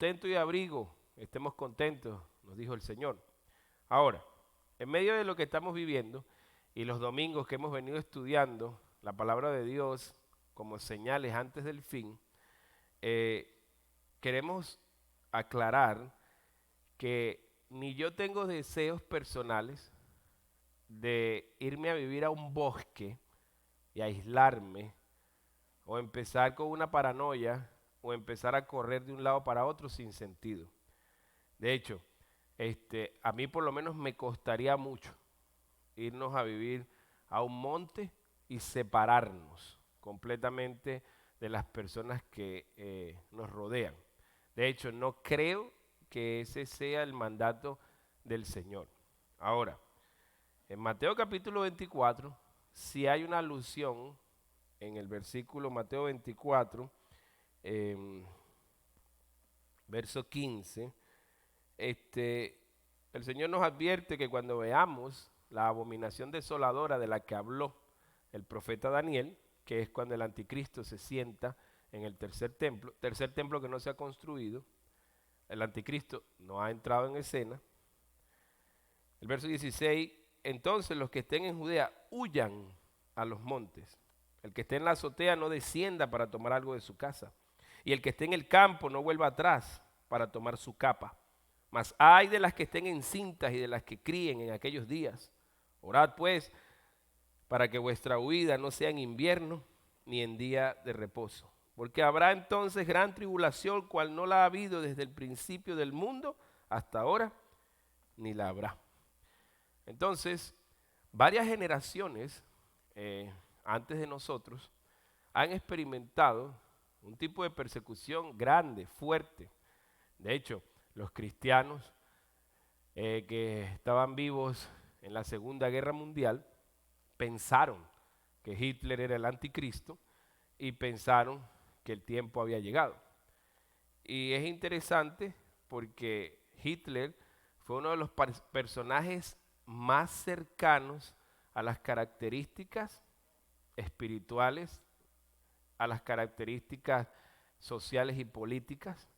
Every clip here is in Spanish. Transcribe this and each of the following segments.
sustento y abrigo, estemos contentos, nos dijo el Señor. Ahora, en medio de lo que estamos viviendo y los domingos que hemos venido estudiando la palabra de Dios como señales antes del fin, queremos aclarar que ni yo tengo deseos personales de irme a vivir a un bosque y aislarme, o empezar con una paranoia, o empezar a correr de un lado para otro sin sentido. De hecho, a mí por lo menos me costaría mucho irnos a vivir a un monte y separarnos completamente de las personas que nos rodean. De hecho, no creo que ese sea el mandato del Señor. Ahora, en Mateo capítulo 24, si hay una alusión en el versículo Mateo 24, verso 15, el Señor nos advierte que cuando veamos la abominación desoladora de la que habló el profeta Daniel, que es cuando el anticristo se sienta en el tercer templo que no se ha construido, el anticristo no ha entrado en escena. El verso 16, entonces los que estén en Judea huyan a los montes. El que esté en la azotea no descienda para tomar algo de su casa. Y el que esté en el campo no vuelva atrás para tomar su capa. Mas ay de las que estén encintas y de las que críen en aquellos días. Orad pues para que vuestra huida no sea en invierno ni en día de reposo. Porque habrá entonces gran tribulación, cual no la ha habido desde el principio del mundo hasta ahora, ni la habrá. Entonces, varias generaciones antes de nosotros han experimentado un tipo de persecución grande, fuerte. De hecho, los cristianos que estaban vivos en la Segunda Guerra Mundial pensaron que Hitler era el anticristo y pensaron que el tiempo había llegado. Y es interesante porque Hitler fue uno de los personajes más cercanos a las características espirituales, a las características sociales y políticas,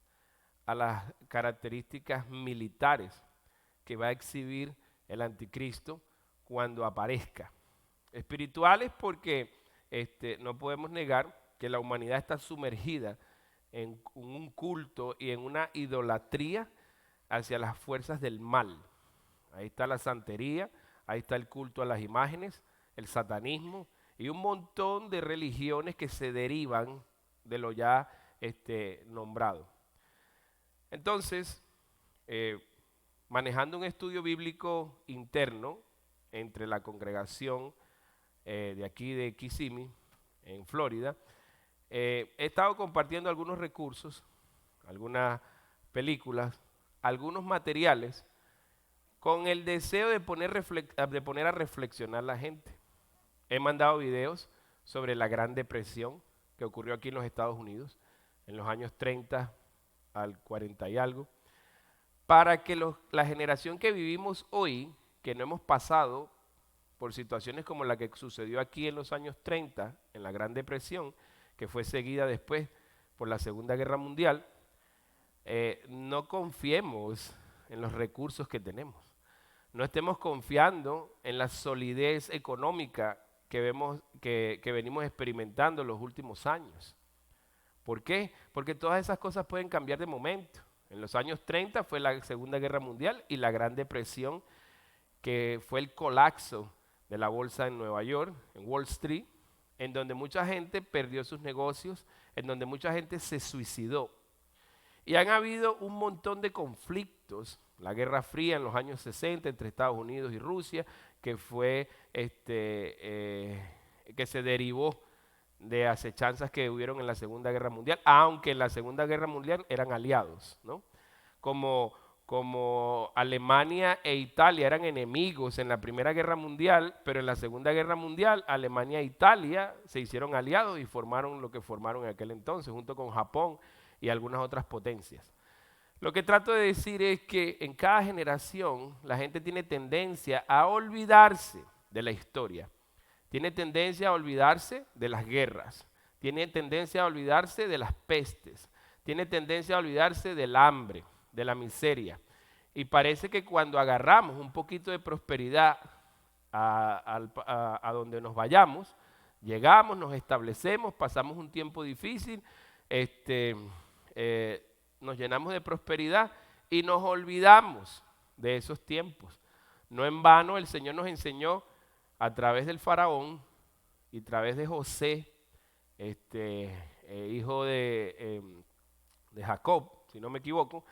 a las características militares que va a exhibir el anticristo cuando aparezca. Espirituales porque no podemos negar que la humanidad está sumergida en un culto y en una idolatría hacia las fuerzas del mal. Ahí está la santería, ahí está el culto a las imágenes, el satanismo y un montón de religiones que se derivan de lo ya nombrado. Entonces, manejando un estudio bíblico interno entre la congregación de aquí de Kissimmee, en Florida, he estado compartiendo algunos recursos, algunas películas, algunos materiales, con el deseo de poner a reflexionar la gente. He mandado videos sobre la Gran Depresión que ocurrió aquí en los Estados Unidos, en los años 30 al 40 y algo, para que la generación que vivimos hoy, que no hemos pasado por situaciones como la que sucedió aquí en los años 30, en la Gran Depresión, que fue seguida después por la Segunda Guerra Mundial, no confiemos en los recursos que tenemos. No estemos confiando en la solidez económica que venimos experimentando en los últimos años. ¿Por qué? Porque todas esas cosas pueden cambiar de momento. En los años 30 fue la Segunda Guerra Mundial y la Gran Depresión, que fue el colapso de la bolsa en Nueva York, en Wall Street, en donde mucha gente perdió sus negocios, en donde mucha gente se suicidó. Y han habido un montón de conflictos, la Guerra Fría en los años 60 entre Estados Unidos y Rusia, que fue que se derivó de acechanzas que hubieron en la Segunda Guerra Mundial, aunque en la Segunda Guerra Mundial eran aliados, ¿no? Como Alemania e Italia eran enemigos en la Primera Guerra Mundial, pero en la Segunda Guerra Mundial Alemania e Italia se hicieron aliados y formaron lo que formaron en aquel entonces, junto con Japón y algunas otras potencias. Lo que trato de decir es que en cada generación la gente tiene tendencia a olvidarse de la historia, tiene tendencia a olvidarse de las guerras, tiene tendencia a olvidarse de las pestes, tiene tendencia a olvidarse del hambre, de la miseria. Y parece que cuando agarramos un poquito de prosperidad a donde nos vayamos, llegamos, nos establecemos, pasamos un tiempo difícil, este, nos llenamos de prosperidad y nos olvidamos de esos tiempos. No en vano el Señor nos enseñó a través del faraón y a través de José, hijo de Jacob, si no me equivoco,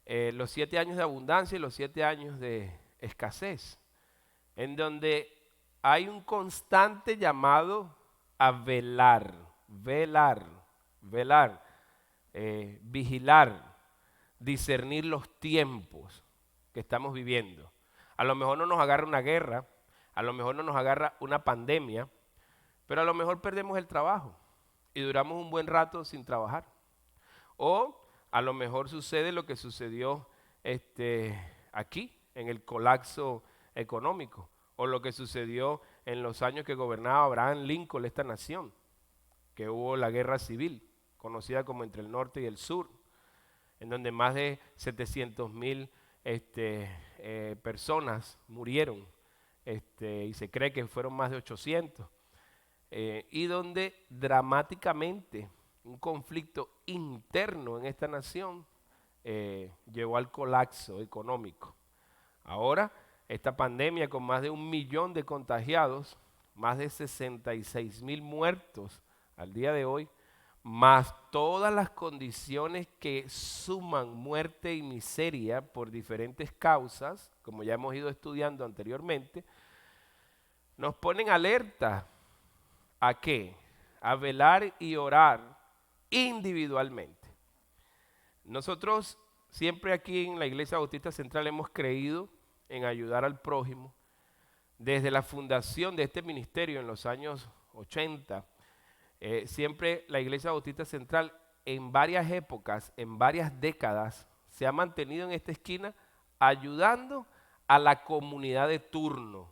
los 7 años de abundancia y los 7 años de escasez, en donde hay un constante llamado a velar, vigilar, discernir los tiempos que estamos viviendo. A lo mejor no nos agarra una guerra, a lo mejor no nos agarra una pandemia, pero a lo mejor perdemos el trabajo y duramos un buen rato sin trabajar. O a lo mejor sucede lo que sucedió aquí, en el colapso económico, o lo que sucedió en los años que gobernaba Abraham Lincoln esta nación, que hubo la guerra civil, conocida como entre el norte y el sur, en donde más de 700,000 personas murieron, y se cree que fueron más de 800, y donde dramáticamente un conflicto interno en esta nación llevó al colapso económico. Ahora, esta pandemia con más de 1 millón de contagiados, más de 66,000 muertos al día de hoy, más todas las condiciones que suman muerte y miseria por diferentes causas, como ya hemos ido estudiando anteriormente, nos ponen alerta. ¿A qué? A velar y orar individualmente. Nosotros siempre aquí en la Iglesia Bautista Central hemos creído en ayudar al prójimo. Desde la fundación de este ministerio en los años 80, siempre la Iglesia Bautista Central en varias épocas, en varias décadas, se ha mantenido en esta esquina ayudando a la comunidad de turno.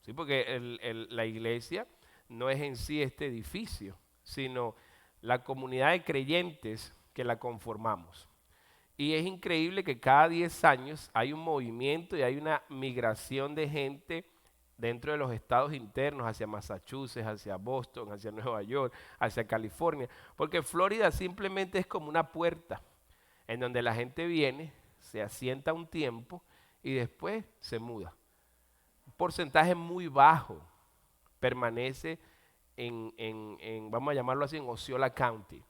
¿Sí? Porque la iglesia no es en sí este edificio, sino la comunidad de creyentes que la conformamos. Y es increíble que cada 10 años hay un movimiento y hay una migración de gente dentro de los estados internos hacia Massachusetts, hacia Boston, hacia Nueva York, hacia California, porque Florida simplemente es como una puerta en donde la gente viene, se asienta un tiempo y después se muda. Un porcentaje muy bajo permanece vamos a llamarlo así, en Osceola County.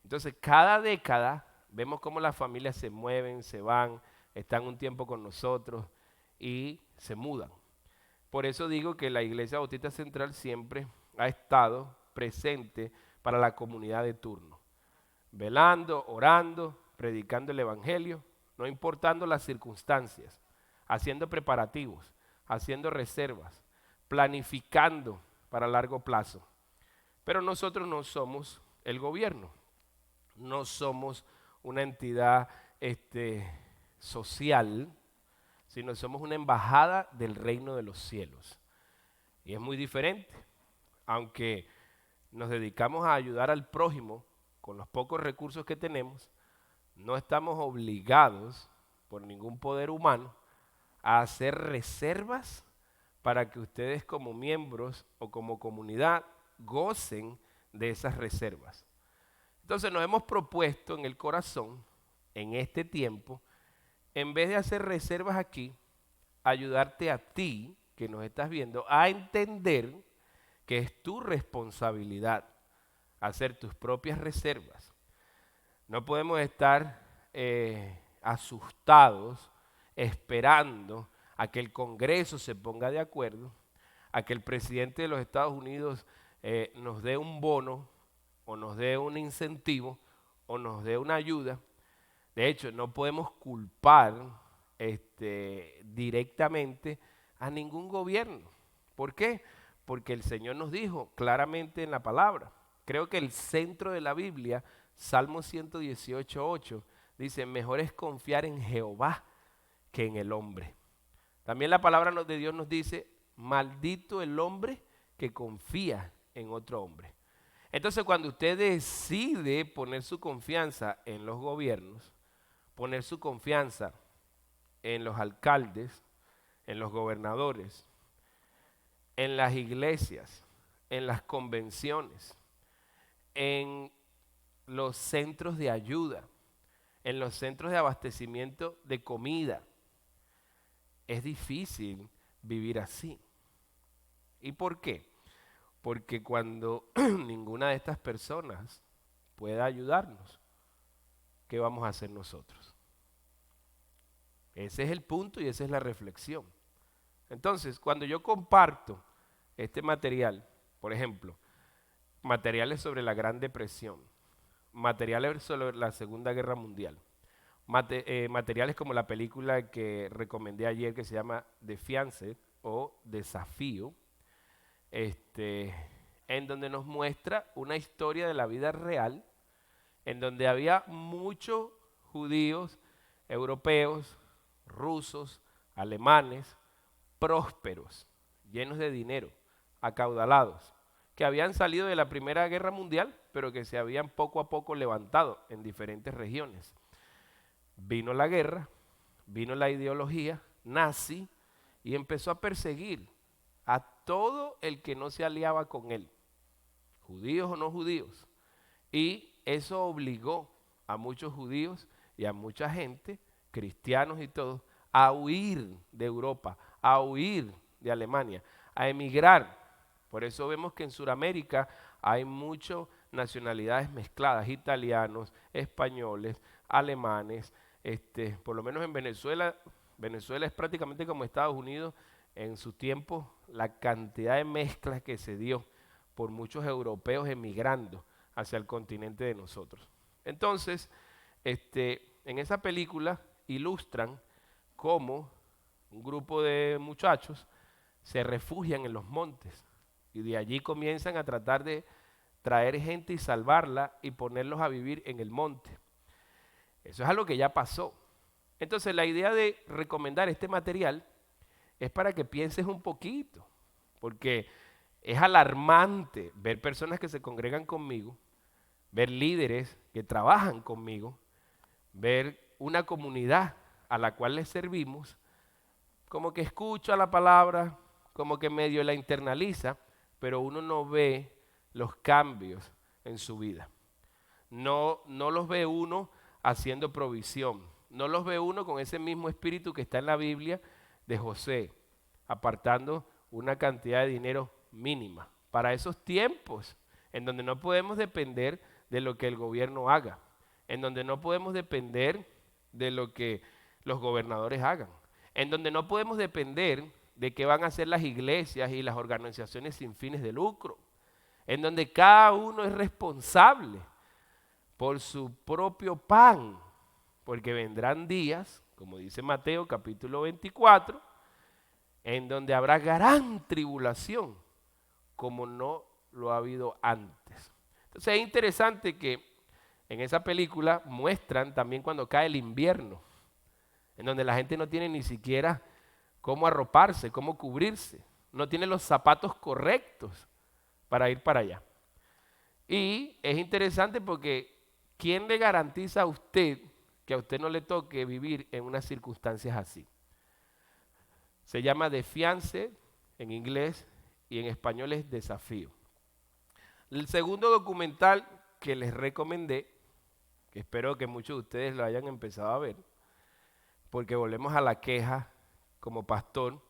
Entonces, cada década vemos cómo las familias se mueven, se van, están un tiempo con nosotros y se mudan. Por eso digo que la Iglesia Bautista Central siempre ha estado presente para la comunidad de turno, velando, orando, predicando el Evangelio, no importando las circunstancias, haciendo preparativos, haciendo reservas, planificando para largo plazo. Pero nosotros no somos el gobierno, no somos una entidad social, sino somos una embajada del reino de los cielos. Y es muy diferente, aunque nos dedicamos a ayudar al prójimo con los pocos recursos que tenemos, no estamos obligados por ningún poder humano a hacer reservas para que ustedes como miembros o como comunidad gocen de esas reservas. Entonces nos hemos propuesto en el corazón, en este tiempo, en vez de hacer reservas aquí, ayudarte a ti, que nos estás viendo, a entender que es tu responsabilidad hacer tus propias reservas. No podemos estar asustados, esperando a que el Congreso se ponga de acuerdo, a que el presidente de los Estados Unidos nos dé un bono, o nos dé un incentivo, o nos dé una ayuda. De hecho, no podemos culpar directamente a ningún gobierno. ¿Por qué? Porque el Señor nos dijo claramente en la palabra. Creo que el centro de la Biblia, Salmo 118:8, dice, mejor es confiar en Jehová que en el hombre. También la palabra de Dios nos dice, maldito el hombre que confía en otro hombre. Entonces, cuando usted decide poner su confianza en los gobiernos, poner su confianza en los alcaldes, en los gobernadores, en las iglesias, en las convenciones, en los centros de ayuda, en los centros de abastecimiento de comida, es difícil vivir así. ¿Y por qué? Porque cuando ninguna de estas personas pueda ayudarnos, ¿qué vamos a hacer nosotros? Ese es el punto y esa es la reflexión. Entonces, cuando yo comparto este material, por ejemplo, materiales sobre la Gran Depresión, materiales sobre la Segunda Guerra Mundial, materiales como la película que recomendé ayer que se llama Defiance o Desafío, en donde nos muestra una historia de la vida real, en donde había muchos judíos, europeos, rusos, alemanes, prósperos, llenos de dinero, acaudalados, que habían salido de la Primera Guerra Mundial, pero que se habían poco a poco levantado en diferentes regiones. Vino la guerra, vino la ideología nazi y empezó a perseguir a todo el que no se aliaba con él, judíos o no judíos. Y eso obligó a muchos judíos y a mucha gente, cristianos y todos, a huir de Europa, a huir de Alemania, a emigrar. Por eso vemos que en Sudamérica hay muchas nacionalidades mezcladas, italianos, españoles, alemanes, por lo menos en Venezuela. Venezuela es prácticamente como Estados Unidos en su tiempo, la cantidad de mezclas que se dio por muchos europeos emigrando hacia el continente de nosotros. Entonces, en esa película ilustran cómo un grupo de muchachos se refugian en los montes y de allí comienzan a tratar de traer gente y salvarla y ponerlos a vivir en el monte. Eso es algo que ya pasó. Entonces, la idea de recomendar este material es para que pienses un poquito, porque es alarmante ver personas que se congregan conmigo, ver líderes que trabajan conmigo, ver una comunidad a la cual les servimos, como que escucha la palabra, como que medio la internaliza, pero uno no ve los cambios en su vida. No los ve uno haciendo provisión, no los ve uno con ese mismo espíritu que está en la Biblia de José, apartando una cantidad de dinero mínima para esos tiempos en donde no podemos depender de lo que el gobierno haga, en donde no podemos depender de lo que los gobernadores hagan, en donde no podemos depender de qué van a hacer las iglesias y las organizaciones sin fines de lucro, en donde cada uno es responsable por su propio pan, porque vendrán días, como dice Mateo capítulo 24, en donde habrá gran tribulación, como no lo ha habido antes. Entonces es interesante que en esa película muestran también cuando cae el invierno, en donde la gente no tiene ni siquiera cómo arroparse, cómo cubrirse, no tiene los zapatos correctos para ir para allá. Y es interesante porque ¿quién le garantiza a usted que a usted no le toque vivir en unas circunstancias así? Se llama Defiance en inglés y en español es Desafío. El segundo documental que les recomendé, que espero que muchos de ustedes lo hayan empezado a ver, porque volvemos a la queja como pastor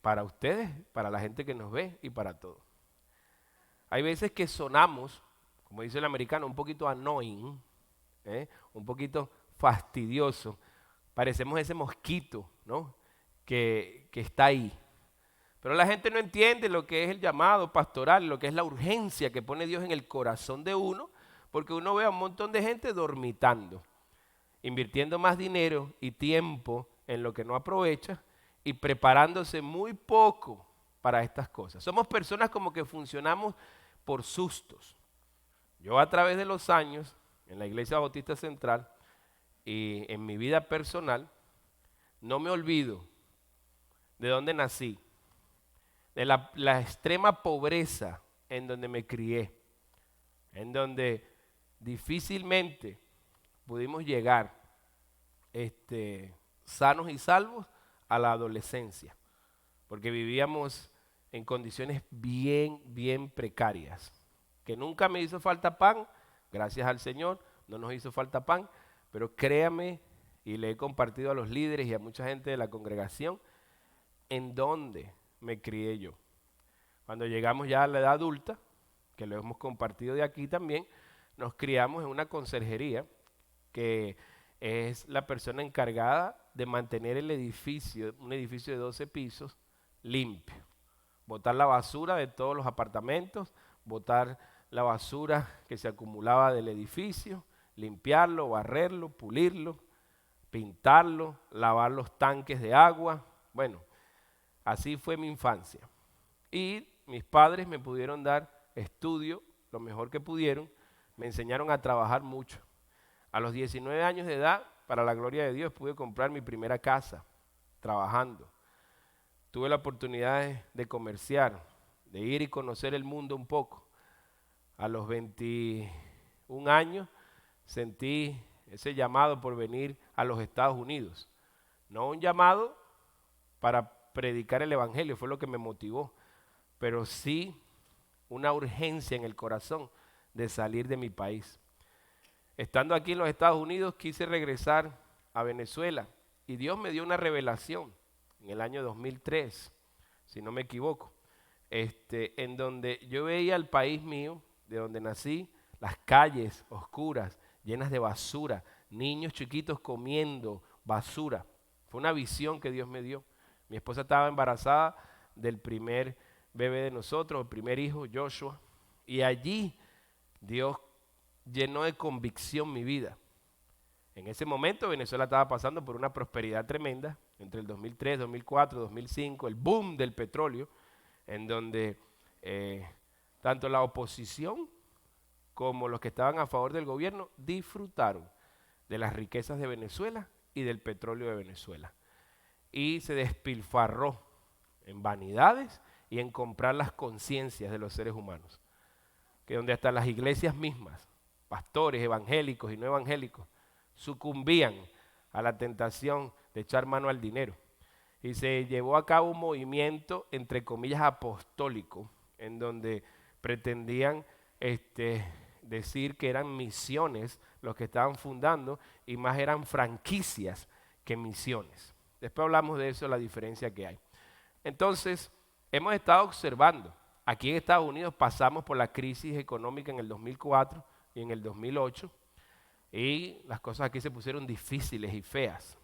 para ustedes, para la gente que nos ve y para todos. Hay veces que sonamos, como dice el americano, un poquito annoying, un poquito fastidioso. Parecemos ese mosquito, ¿no? que está ahí. Pero la gente no entiende lo que es el llamado pastoral, lo que es la urgencia que pone Dios en el corazón de uno, porque uno ve a un montón de gente dormitando, invirtiendo más dinero y tiempo en lo que no aprovecha y preparándose muy poco para estas cosas. Somos personas como que funcionamos por sustos. Yo a través de los años, en la Iglesia Bautista Central y en mi vida personal, no me olvido de dónde nací, de la extrema pobreza en donde me crié, en donde difícilmente pudimos llegar sanos y salvos a la adolescencia, porque vivíamos en condiciones bien precarias, que nunca me hizo falta pan, gracias al Señor, no nos hizo falta pan, pero créame, y le he compartido a los líderes y a mucha gente de la congregación, en dónde me crié yo. Cuando llegamos ya a la edad adulta, que lo hemos compartido de aquí también, nos criamos en una conserjería que es la persona encargada de mantener el edificio, un edificio de 12 pisos, limpio. Botar la basura de todos los apartamentos, botar la basura que se acumulaba del edificio, limpiarlo, barrerlo, pulirlo, pintarlo, lavar los tanques de agua. Bueno, así fue mi infancia. Y mis padres me pudieron dar estudio, lo mejor que pudieron, me enseñaron a trabajar mucho. A los 19 años de edad, para la gloria de Dios, pude comprar mi primera casa, trabajando. Tuve la oportunidad de comerciar, de ir y conocer el mundo un poco. A los 21 años sentí ese llamado por venir a los Estados Unidos. No un llamado para predicar el evangelio, fue lo que me motivó, pero sí una urgencia en el corazón de salir de mi país. Estando aquí en los Estados Unidos quise regresar a Venezuela y Dios me dio una revelación en el año 2003, si no me equivoco, en donde yo veía el país mío, de donde nací, las calles oscuras, llenas de basura, niños chiquitos comiendo basura. Fue una visión que Dios me dio. Mi esposa estaba embarazada del primer bebé de nosotros, el primer hijo, Joshua, y allí Dios llenó de convicción mi vida. En ese momento Venezuela estaba pasando por una prosperidad tremenda, entre el 2003, 2004, 2005, el boom del petróleo, en donde tanto la oposición como los que estaban a favor del gobierno disfrutaron de las riquezas de Venezuela y del petróleo de Venezuela. Y se despilfarró en vanidades y en comprar las conciencias de los seres humanos, que donde hasta las iglesias mismas, pastores evangélicos y no evangélicos, sucumbían a la tentación de echar mano al dinero. Y se llevó a cabo un movimiento, entre comillas, apostólico, en donde pretendían decir que eran misiones los que estaban fundando y más eran franquicias que misiones. Después hablamos de eso, la diferencia que hay. Entonces, hemos estado observando. Aquí en Estados Unidos pasamos por la crisis económica en el 2004 y en el 2008 y las cosas aquí se pusieron difíciles y feas.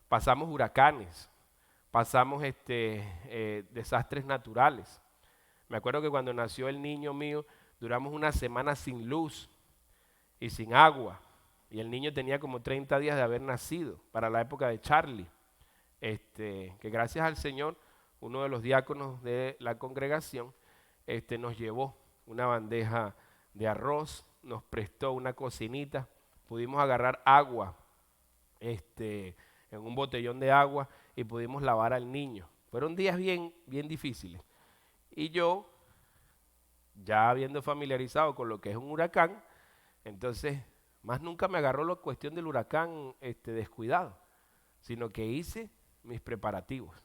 Pasamos huracanes, pasamos desastres naturales. Me acuerdo que cuando nació el niño mío duramos una semana sin luz y sin agua y el niño tenía como 30 días de haber nacido para la época de Charlie. Que gracias al Señor, uno de los diáconos de la congregación nos llevó una bandeja de arroz, nos prestó una cocinita, pudimos agarrar agua en un botellón de agua y pudimos lavar al niño. Fueron días bien difíciles. Y yo, ya habiendo familiarizado con lo que es un huracán, entonces más nunca me agarró la cuestión del huracán descuidado, sino que hice mis preparativos.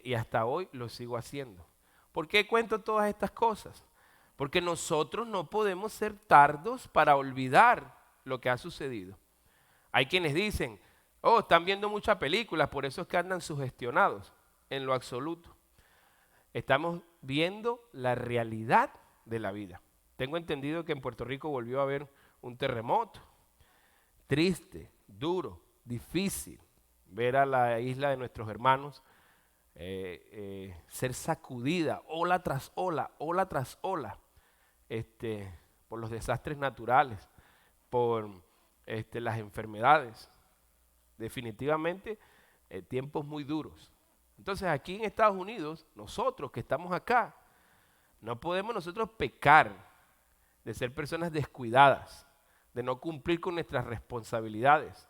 Y hasta hoy lo sigo haciendo. ¿Por qué cuento todas estas cosas? Porque nosotros no podemos ser tardos para olvidar lo que ha sucedido. Hay quienes dicen, oh, están viendo muchas películas, por eso es que andan sugestionados. En lo absoluto. Estamos viendo la realidad de la vida. Tengo entendido que en Puerto Rico volvió a haber un terremoto. Triste, duro, difícil ver a la isla de nuestros hermanos ser sacudida, ola tras ola, por los desastres naturales, por las enfermedades. Definitivamente, tiempos muy duros. Entonces, aquí en Estados Unidos, nosotros que estamos acá, no podemos nosotros pecar de ser personas descuidadas, de no cumplir con nuestras responsabilidades,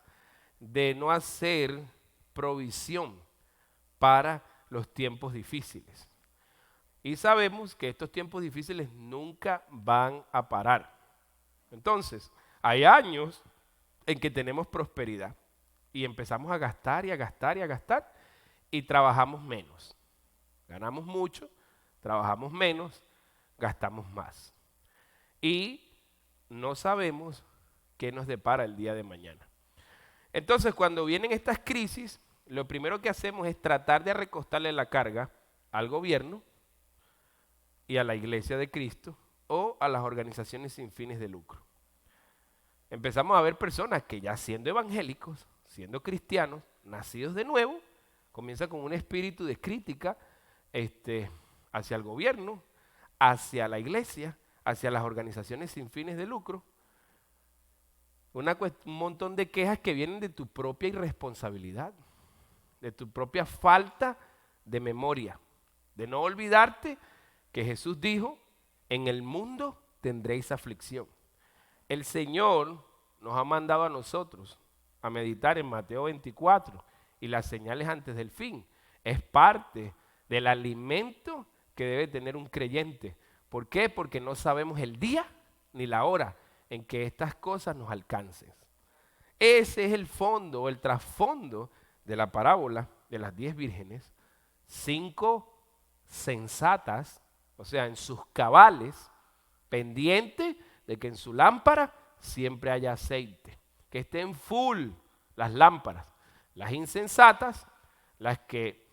de no hacer provisión para los tiempos difíciles. Y sabemos que estos tiempos difíciles nunca van a parar. Entonces, hay años en que tenemos prosperidad y empezamos a gastar y a gastar y a gastar y trabajamos menos. Ganamos mucho, trabajamos menos, gastamos más. Y no sabemos qué nos depara el día de mañana. Entonces, cuando vienen estas crisis, lo primero que hacemos es tratar de recostarle la carga al gobierno y a la iglesia de Cristo o a las organizaciones sin fines de lucro. Empezamos a ver personas que ya siendo evangélicos, siendo cristianos, nacidos de nuevo, comienzan con un espíritu de crítica hacia el gobierno, hacia la iglesia, hacia las organizaciones sin fines de lucro. Un montón de quejas que vienen de tu propia irresponsabilidad, de tu propia falta de memoria, de no olvidarte que Jesús dijo, en el mundo tendréis aflicción. El Señor nos ha mandado a nosotros a meditar en Mateo 24 y las señales antes del fin. Es parte del alimento que debe tener un creyente. ¿Por qué? Porque no sabemos el día ni la hora en que estas cosas nos alcancen. Ese es el fondo o el trasfondo de la parábola de las 10 vírgenes. 5 sensatas, o sea, en sus cabales, pendiente de que en su lámpara siempre haya aceite, que estén full las lámparas. Las insensatas, las que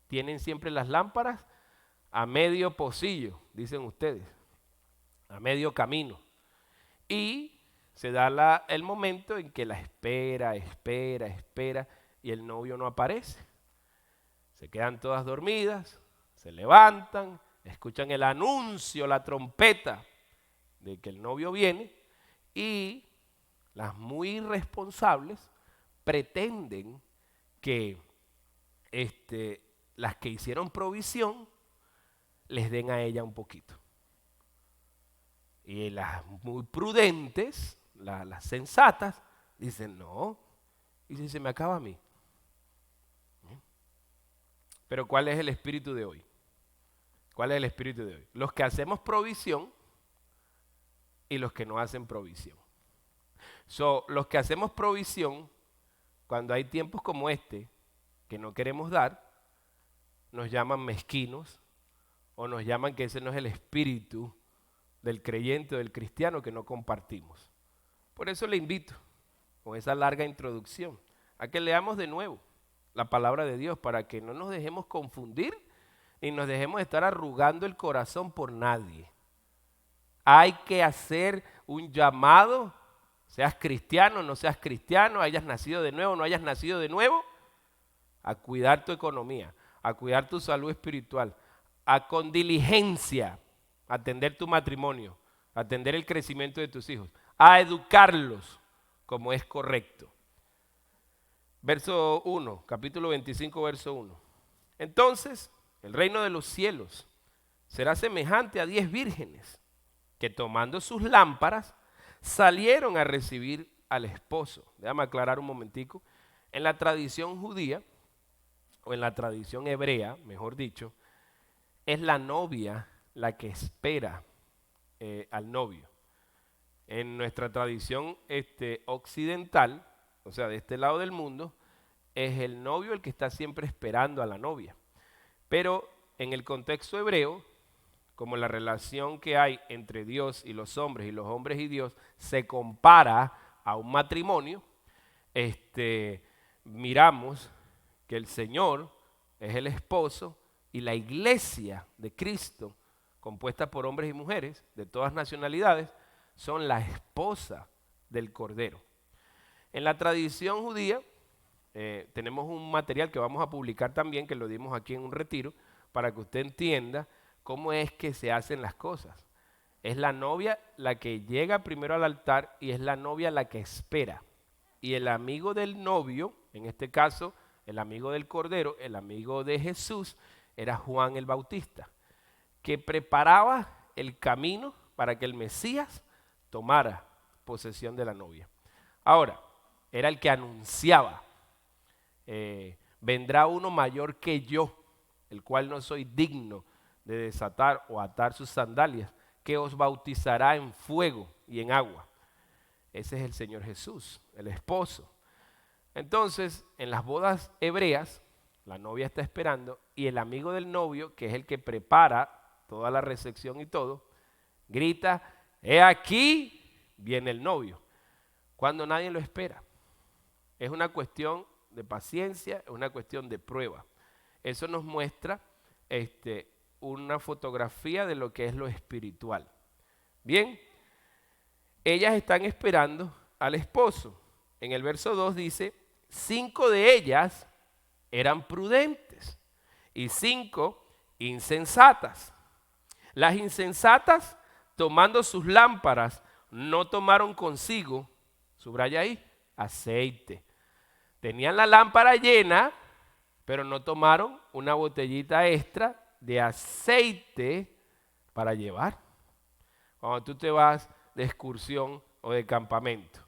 tienen siempre las lámparas a medio pocillo, dicen ustedes, a medio camino. Y se da el momento en que la espera y el novio no aparece. Se quedan todas dormidas, se levantan, escuchan el anuncio, la trompeta de que el novio viene y las muy irresponsables pretenden que las que hicieron provisión les den a ella un poquito. Y las muy prudentes, las sensatas, dicen, no, y si se me acaba a mí. Pero ¿cuál es el espíritu de hoy? ¿Cuál es el espíritu de hoy? Los que hacemos provisión y los que no hacen provisión. Los que hacemos provisión, cuando hay tiempos como este, que no queremos dar, nos llaman mezquinos o nos llaman que ese no es el espíritu del creyente o del cristiano que no compartimos. Por eso le invito, con esa larga introducción, a que leamos de nuevo la palabra de Dios para que no nos dejemos confundir y nos dejemos estar arrugando el corazón por nadie. Hay que hacer un llamado, seas cristiano, no seas cristiano, hayas nacido de nuevo, no hayas nacido de nuevo, a cuidar tu economía, a cuidar tu salud espiritual, a con diligencia atender tu matrimonio, atender el crecimiento de tus hijos, a educarlos como es correcto. Verso 1, capítulo 25, verso 1. Entonces, el reino de los cielos será semejante a 10 vírgenes que tomando sus lámparas salieron a recibir al esposo. Déjame aclarar un momentico. En la tradición judía, o en la tradición hebrea, mejor dicho, es la novia la que espera al novio. En nuestra tradición occidental, o sea, de este lado del mundo, es el novio el que está siempre esperando a la novia. Pero en el contexto hebreo, como la relación que hay entre Dios y los hombres y Dios se compara a un matrimonio, miramos que el Señor es el esposo y la iglesia de Cristo, compuesta por hombres y mujeres de todas nacionalidades, son la esposa del Cordero. En la tradición judía tenemos un material que vamos a publicar también, que lo dimos aquí en un retiro, para que usted entienda cómo es que se hacen las cosas. Es la novia la que llega primero al altar y es la novia la que espera. Y el amigo del novio, en este caso, el amigo del Cordero, el amigo de Jesús, era Juan el Bautista, que preparaba el camino para que el Mesías tomara posesión de la novia. Ahora, era el que anunciaba, vendrá uno mayor que yo, el cual no soy digno de desatar o atar sus sandalias, que os bautizará en fuego y en agua. Ese es el Señor Jesús, el esposo. Entonces, en las bodas hebreas, la novia está esperando y el amigo del novio, que es el que prepara toda la recepción y todo, grita, he aquí, viene el novio, cuando nadie lo espera. Es una cuestión de paciencia, es una cuestión de prueba. Eso nos muestra una fotografía de lo que es lo espiritual. Bien, ellas están esperando al esposo. En el verso 2 dice, 5 de ellas eran prudentes y 5 insensatas. Las insensatas, tomando sus lámparas, no tomaron consigo, subraya ahí, aceite. Tenían la lámpara llena, pero no tomaron una botellita extra de aceite para llevar. Cuando tú te vas de excursión o de campamento,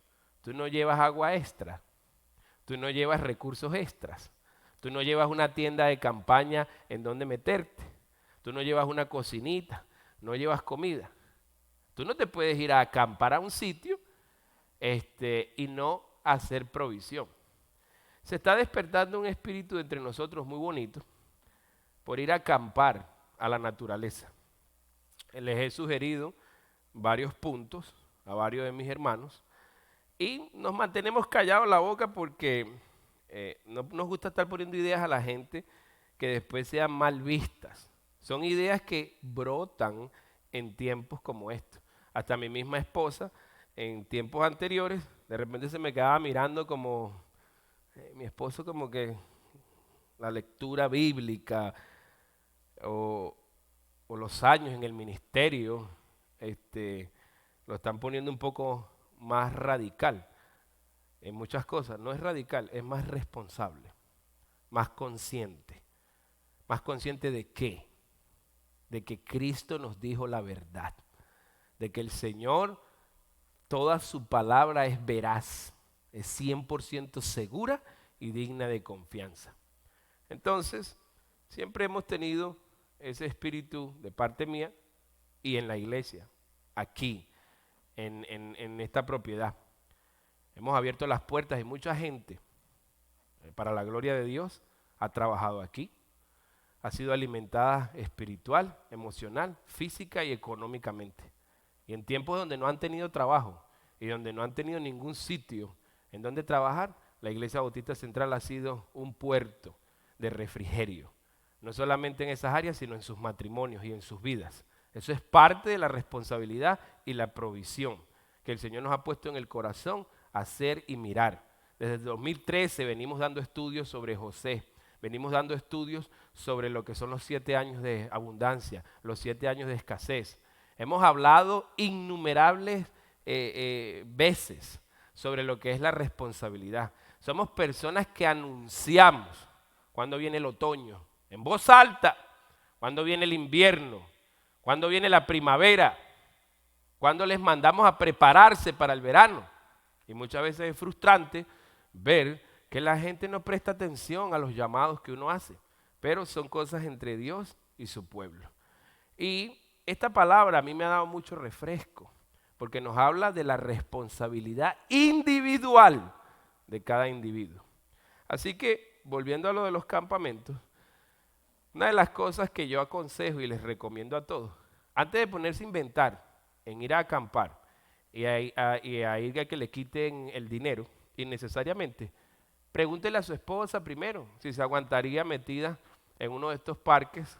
tú no llevas agua extra, tú no llevas recursos extras, tú no llevas una tienda de campaña en donde meterte, tú no llevas una cocinita, no llevas comida. Tú no te puedes ir a acampar a un sitio y no hacer provisión. Se está despertando un espíritu entre nosotros muy bonito por ir a acampar a la naturaleza. Les he sugerido varios puntos a varios de mis hermanos y nos mantenemos callados la boca porque no nos gusta estar poniendo ideas a la gente que después sean mal vistas. Son ideas que brotan en tiempos como estos. Hasta mi misma esposa, en tiempos anteriores, de repente se me quedaba mirando como mi esposo, como que la lectura bíblica o los años en el ministerio lo están poniendo un poco más radical en muchas cosas. No es radical, es más responsable, más consciente. ¿Más consciente de qué? De que Cristo nos dijo la verdad, de que el Señor, toda su palabra es veraz, es 100% segura y digna de confianza. Entonces, siempre hemos tenido ese espíritu de parte mía y en la iglesia, aquí, en esta propiedad. Hemos abierto las puertas y mucha gente, para la gloria de Dios, ha trabajado aquí. Ha sido alimentada espiritual, emocional, física y económicamente. Y en tiempos donde no han tenido trabajo y donde no han tenido ningún sitio en donde trabajar, la Iglesia Bautista Central ha sido un puerto de refrigerio. No solamente en esas áreas, sino en sus matrimonios y en sus vidas. Eso es parte de la responsabilidad y la provisión que el Señor nos ha puesto en el corazón a hacer y mirar. Desde el 2013 venimos dando estudios sobre José. Venimos dando estudios sobre lo que son los 7 años de abundancia, los 7 años de escasez. Hemos hablado innumerables veces sobre lo que es la responsabilidad. Somos personas que anunciamos cuando viene el otoño, en voz alta, cuando viene el invierno, cuando viene la primavera, cuando les mandamos a prepararse para el verano. Y muchas veces es frustrante ver que la gente no presta atención a los llamados que uno hace, pero son cosas entre Dios y su pueblo. Y esta palabra a mí me ha dado mucho refresco, porque nos habla de la responsabilidad individual de cada individuo. Así que, volviendo a lo de los campamentos, una de las cosas que yo aconsejo y les recomiendo a todos, antes de ponerse a inventar en ir a acampar y a ir a que le quiten el dinero innecesariamente, pregúntele a su esposa primero si se aguantaría metida en uno de estos parques,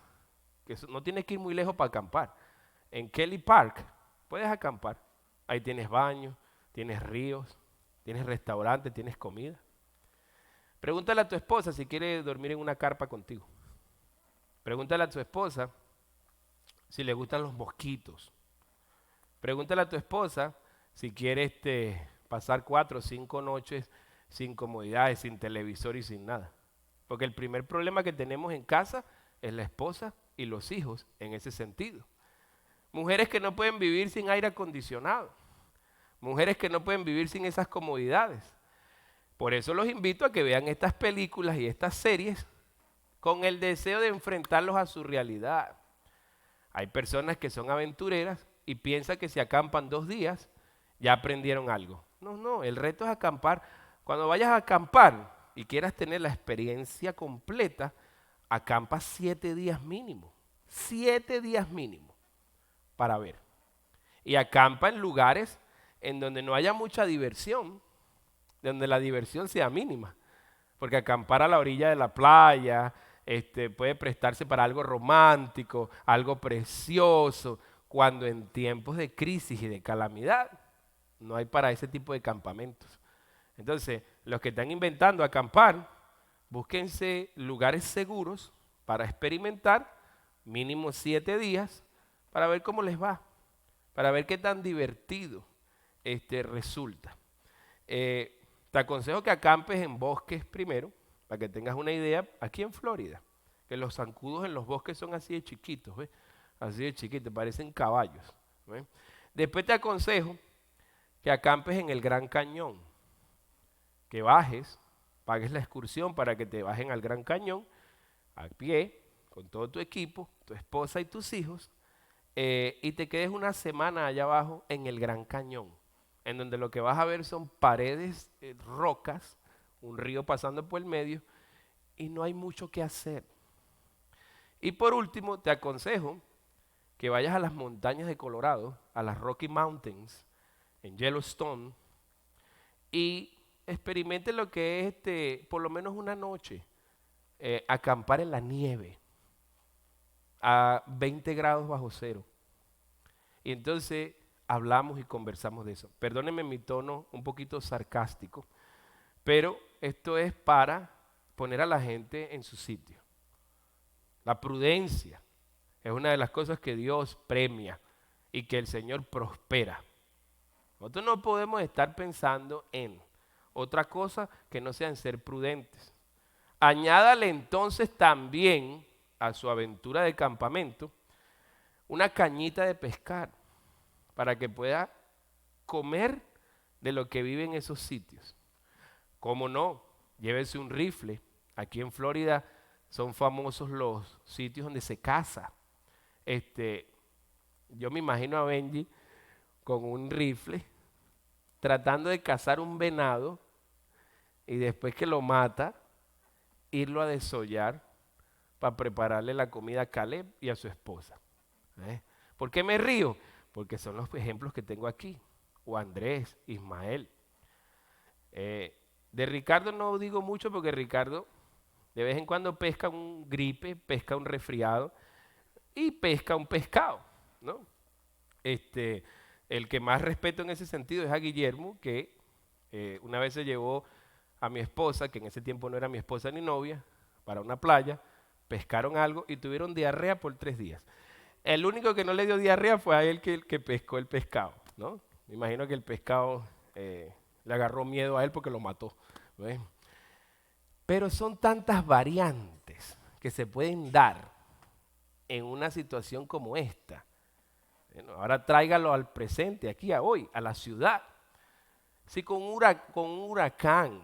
que no tienes que ir muy lejos para acampar. En Kelly Park puedes acampar. Ahí tienes baños, tienes ríos, tienes restaurantes, tienes comida. Pregúntale a tu esposa si quiere dormir en una carpa contigo. Pregúntale a tu esposa si le gustan los mosquitos. Pregúntale a tu esposa si quiere pasar 4 o 5 noches sin comodidades, sin televisor y sin nada. Porque el primer problema que tenemos en casa es la esposa y los hijos en ese sentido. Mujeres que no pueden vivir sin aire acondicionado. Mujeres que no pueden vivir sin esas comodidades. Por eso los invito a que vean estas películas y estas series con el deseo de enfrentarlos a su realidad. Hay personas que son aventureras y piensan que si acampan 2 días ya aprendieron algo. No, no, el reto es acampar. Cuando vayas a acampar y quieras tener la experiencia completa, acampa 7 días mínimo. 7 días mínimo para ver. Y acampa en lugares en donde no haya mucha diversión, donde la diversión sea mínima. Porque acampar a la orilla de la playa puede prestarse para algo romántico, algo precioso, cuando en tiempos de crisis y de calamidad no hay para ese tipo de campamentos. Entonces, los que están inventando acampar, búsquense lugares seguros para experimentar, mínimo 7 días, para ver cómo les va, para ver qué tan divertido resulta. Te aconsejo que acampes en bosques primero, para que tengas una idea, aquí en Florida, que los zancudos en los bosques son así de chiquitos, ¿ves? Así de chiquitos, parecen caballos, ¿ves? Después te aconsejo que acampes en el Gran Cañón, que bajes, pagues la excursión para que te bajen al Gran Cañón, a pie, con todo tu equipo, tu esposa y tus hijos, y te quedes una semana allá abajo en el Gran Cañón, en donde lo que vas a ver son paredes, rocas, un río pasando por el medio, y no hay mucho que hacer. Y por último, te aconsejo que vayas a las montañas de Colorado, a las Rocky Mountains, en Yellowstone, y experimentes lo que es por lo menos una noche, acampar en la nieve, a 20 grados bajo cero. Y entonces hablamos y conversamos de eso. Perdónenme mi tono un poquito sarcástico, pero esto es para poner a la gente en su sitio. La prudencia es una de las cosas que Dios premia y que el Señor prospera. Nosotros no podemos estar pensando en otra cosa que no sea en ser prudentes. Añádale entonces también a su aventura de campamento una cañita de pescar para que pueda comer de lo que vive en esos sitios. ¿Cómo no? Llévese un rifle. Aquí en Florida son famosos los sitios donde se caza. Yo me imagino a Benji con un rifle tratando de cazar un venado y después que lo mata, irlo a desollar para prepararle la comida a Caleb y a su esposa. ¿Por qué me río? Porque son los ejemplos que tengo aquí. O Andrés, Ismael. De Ricardo no digo mucho porque Ricardo de vez en cuando pesca un gripe, pesca un resfriado y pesca un pescado, ¿no? El que más respeto en ese sentido es a Guillermo, que una vez se llevó a mi esposa, que en ese tiempo no era mi esposa ni novia, para una playa, pescaron algo y tuvieron diarrea por 3 días. El único que no le dio diarrea fue a él que pescó el pescado, ¿no? Me imagino que el pescado le agarró miedo a él porque lo mató, ¿ves? Pero son tantas variantes que se pueden dar en una situación como esta. Bueno, ahora tráigalo al presente, aquí a hoy, a la ciudad. Si con un huracán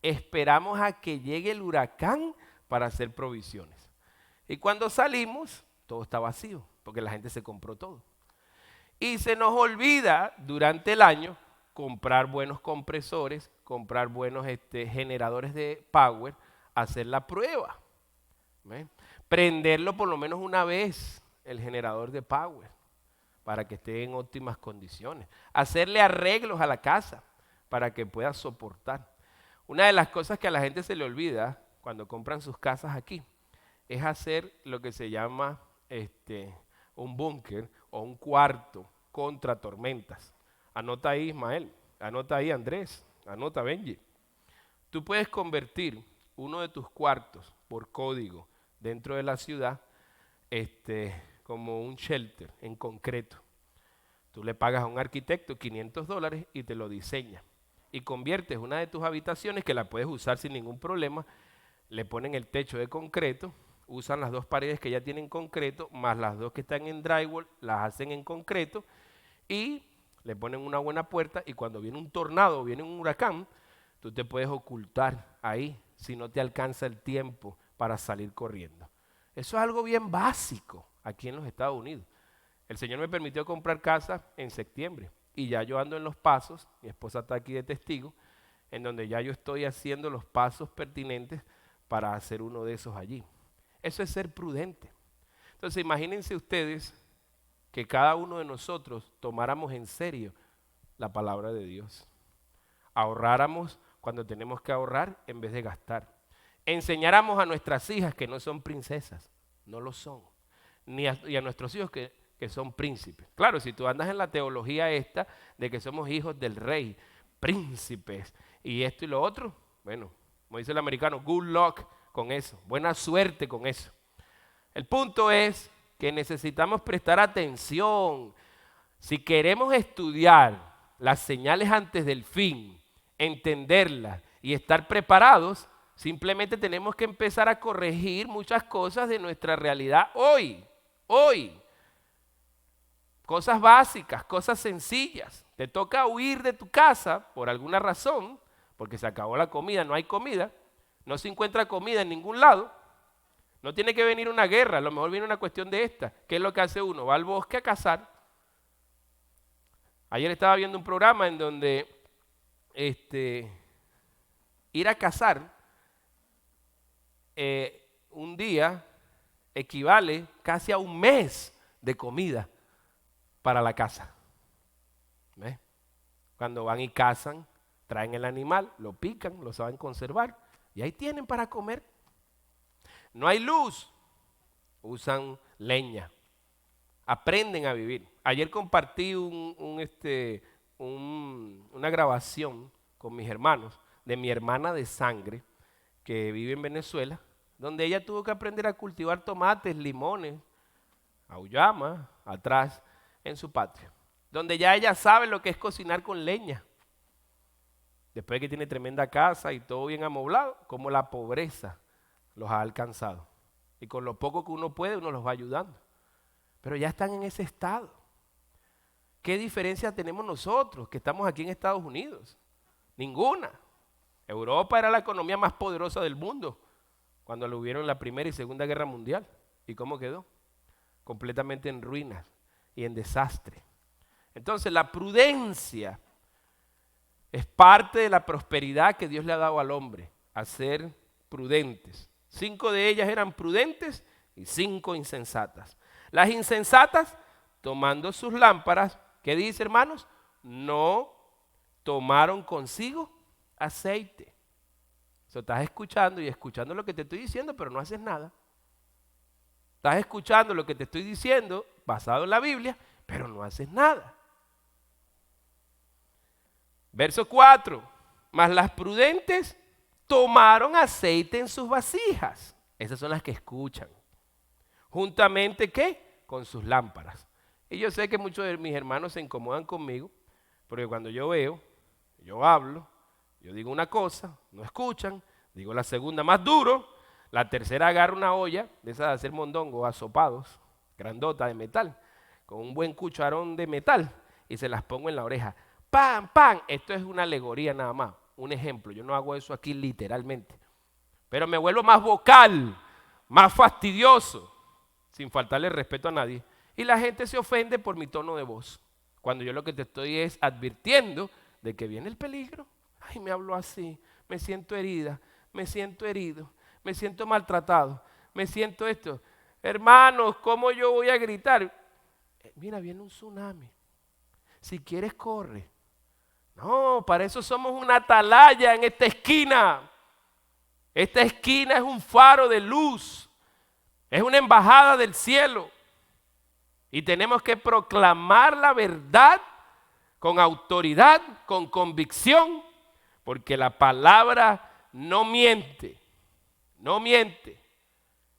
esperamos a que llegue el huracán para hacer provisiones. Y cuando salimos, todo está vacío, porque la gente se compró todo. Y se nos olvida durante el año comprar buenos compresores, comprar buenos generadores de power, hacer la prueba. ¿Ven? Prenderlo por lo menos una vez, el generador de power, para que esté en óptimas condiciones. Hacerle arreglos a la casa para que pueda soportar. Una de las cosas que a la gente se le olvida cuando compran sus casas aquí es hacer lo que se llama un búnker o un cuarto contra tormentas. Anota ahí, Ismael, anota ahí, Andrés, anota, Benji. Tú puedes convertir uno de tus cuartos por código dentro de la ciudad como un shelter en concreto. Tú le pagas a un arquitecto $500 y te lo diseña. Y conviertes una de tus habitaciones, que la puedes usar sin ningún problema, le ponen el techo de concreto, usan las 2 paredes que ya tienen concreto, más las 2 que están en drywall, las hacen en concreto y le ponen una buena puerta, y cuando viene un tornado o viene un huracán, tú te puedes ocultar ahí si no te alcanza el tiempo para salir corriendo. Eso es algo bien básico, aquí en los Estados Unidos. El Señor me permitió comprar casa en septiembre y ya yo ando en los pasos, mi esposa está aquí de testigo, en donde ya yo estoy haciendo los pasos pertinentes para hacer uno de esos allí. Eso es ser prudente. Entonces imagínense ustedes que cada uno de nosotros tomáramos en serio la palabra de Dios. Ahorráramos cuando tenemos que ahorrar en vez de gastar. Enseñáramos a nuestras hijas que no son princesas, no lo son, y a nuestros hijos que son príncipes. Claro, si tú andas en la teología esta de que somos hijos del rey, príncipes, y esto y lo otro, bueno, como dice el americano, good luck con eso, buena suerte con eso. El punto es que necesitamos prestar atención. Si queremos estudiar las señales antes del fin, entenderlas y estar preparados, simplemente tenemos que empezar a corregir muchas cosas de nuestra realidad hoy. Cosas básicas, cosas sencillas. Te toca huir de tu casa por alguna razón, porque se acabó la comida, no hay comida, no se encuentra comida en ningún lado. No tiene que venir una guerra, a lo mejor viene una cuestión de esta. ¿Qué es lo que hace uno? Va al bosque a cazar. Ayer estaba viendo un programa en donde ir a cazar un día equivale casi a un mes de comida para la casa. ¿Ves? Cuando van y cazan, traen el animal, lo pican, lo saben conservar y ahí tienen para comer. No hay luz, usan leña, aprenden a vivir. Ayer compartí una grabación con mis hermanos de mi hermana de sangre que vive en Venezuela, donde ella tuvo que aprender a cultivar tomates, limones, auyama, atrás en su patio, donde ya ella sabe lo que es cocinar con leña. Después de que tiene tremenda casa y todo bien amoblado, como la pobreza los ha alcanzado. Y con lo poco que uno puede, uno los va ayudando. Pero ya están en ese estado. ¿Qué diferencia tenemos nosotros que estamos aquí en Estados Unidos? Ninguna. Europa era la economía más poderosa del mundo cuando lo hubieron en la Primera y Segunda Guerra Mundial. ¿Y cómo quedó? Completamente en ruinas y en desastre. Entonces la prudencia es parte de la prosperidad que Dios le ha dado al hombre, a ser prudentes. 5 de ellas eran prudentes y 5 insensatas. Las insensatas, tomando sus lámparas, ¿qué dice, hermanos? No tomaron consigo aceite. Eso estás escuchando y escuchando lo que te estoy diciendo, pero no haces nada. Estás escuchando lo que te estoy diciendo, basado en la Biblia, pero no haces nada. Verso 4. Mas las prudentes tomaron aceite en sus vasijas. Esas son las que escuchan. Juntamente, ¿qué? Con sus lámparas. Y yo sé que muchos de mis hermanos se incomodan conmigo, porque cuando yo veo, yo hablo, yo digo una cosa, no escuchan, digo la segunda más duro, la tercera agarro una olla, de esas de hacer mondongo, asopados, grandota de metal, con un buen cucharón de metal, y se las pongo en la oreja. ¡Pam, pam! Esto es una alegoría nada más, un ejemplo. Yo no hago eso aquí literalmente. Pero me vuelvo más vocal, más fastidioso, sin faltarle respeto a nadie. Y la gente se ofende por mi tono de voz. Cuando yo lo que te estoy es advirtiendo de que viene el peligro. Ay, me habló así, me siento herida, me siento herido, me siento maltratado, me siento esto. Hermanos, ¿cómo yo voy a gritar? Mira, viene un tsunami. Si quieres, corre. No, para eso somos una atalaya en esta esquina. Esta esquina es un faro de luz. Es una embajada del cielo. Y tenemos que proclamar la verdad con autoridad, con convicción, porque la palabra no miente. No miente.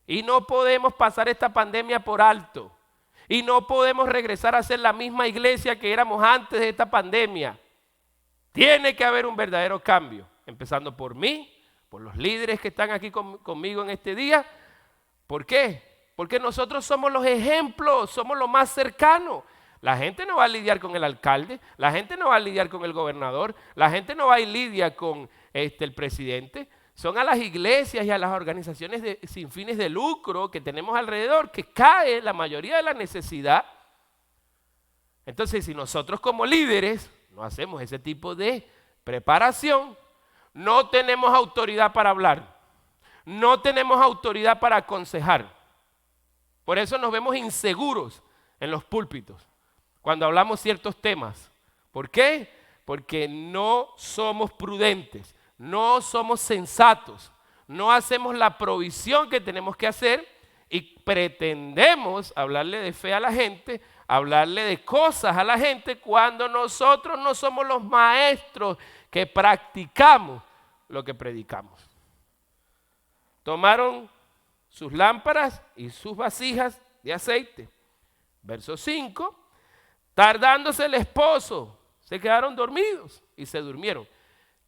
Y no podemos pasar esta pandemia por alto. Y no podemos regresar a ser la misma iglesia que éramos antes de esta pandemia. Tiene que haber un verdadero cambio, empezando por mí, por los líderes que están aquí conmigo en este día. ¿Por qué? Porque nosotros somos los ejemplos, somos los más cercanos. La gente no va a lidiar con el alcalde, la gente no va a lidiar con el gobernador, la gente no va a lidiar con el presidente. Son a las iglesias y a las organizaciones sin fines de lucro que tenemos alrededor que cae la mayoría de la necesidad. Entonces, si nosotros como líderes no hacemos ese tipo de preparación, no tenemos autoridad para hablar, no tenemos autoridad para aconsejar. Por eso nos vemos inseguros en los púlpitos cuando hablamos ciertos temas. ¿Por qué? Porque no somos prudentes, no somos sensatos, no hacemos la provisión que tenemos que hacer y pretendemos hablarle de fe a la gente, hablarle de cosas a la gente cuando nosotros no somos los maestros que practicamos lo que predicamos. Tomaron sus lámparas y sus vasijas de aceite. Verso 5, tardándose el esposo, se quedaron dormidos y se durmieron.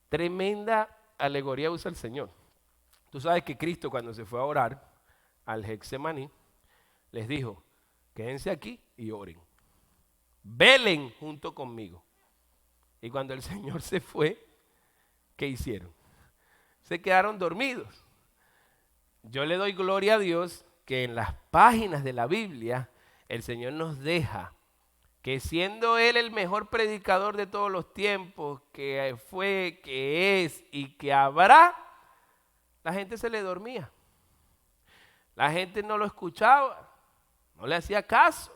Tremenda alegoría usa el Señor. Tú sabes que Cristo cuando se fue a orar al Getsemaní, les dijo, quédense aquí y oren. Velen junto conmigo. Y cuando el Señor se fue, ¿qué hicieron? Se quedaron dormidos. Yo le doy gloria a Dios que en las páginas de la Biblia el Señor nos deja que siendo Él el mejor predicador de todos los tiempos, que fue, que es y que habrá, la gente se le dormía. La gente no lo escuchaba, no le hacía caso.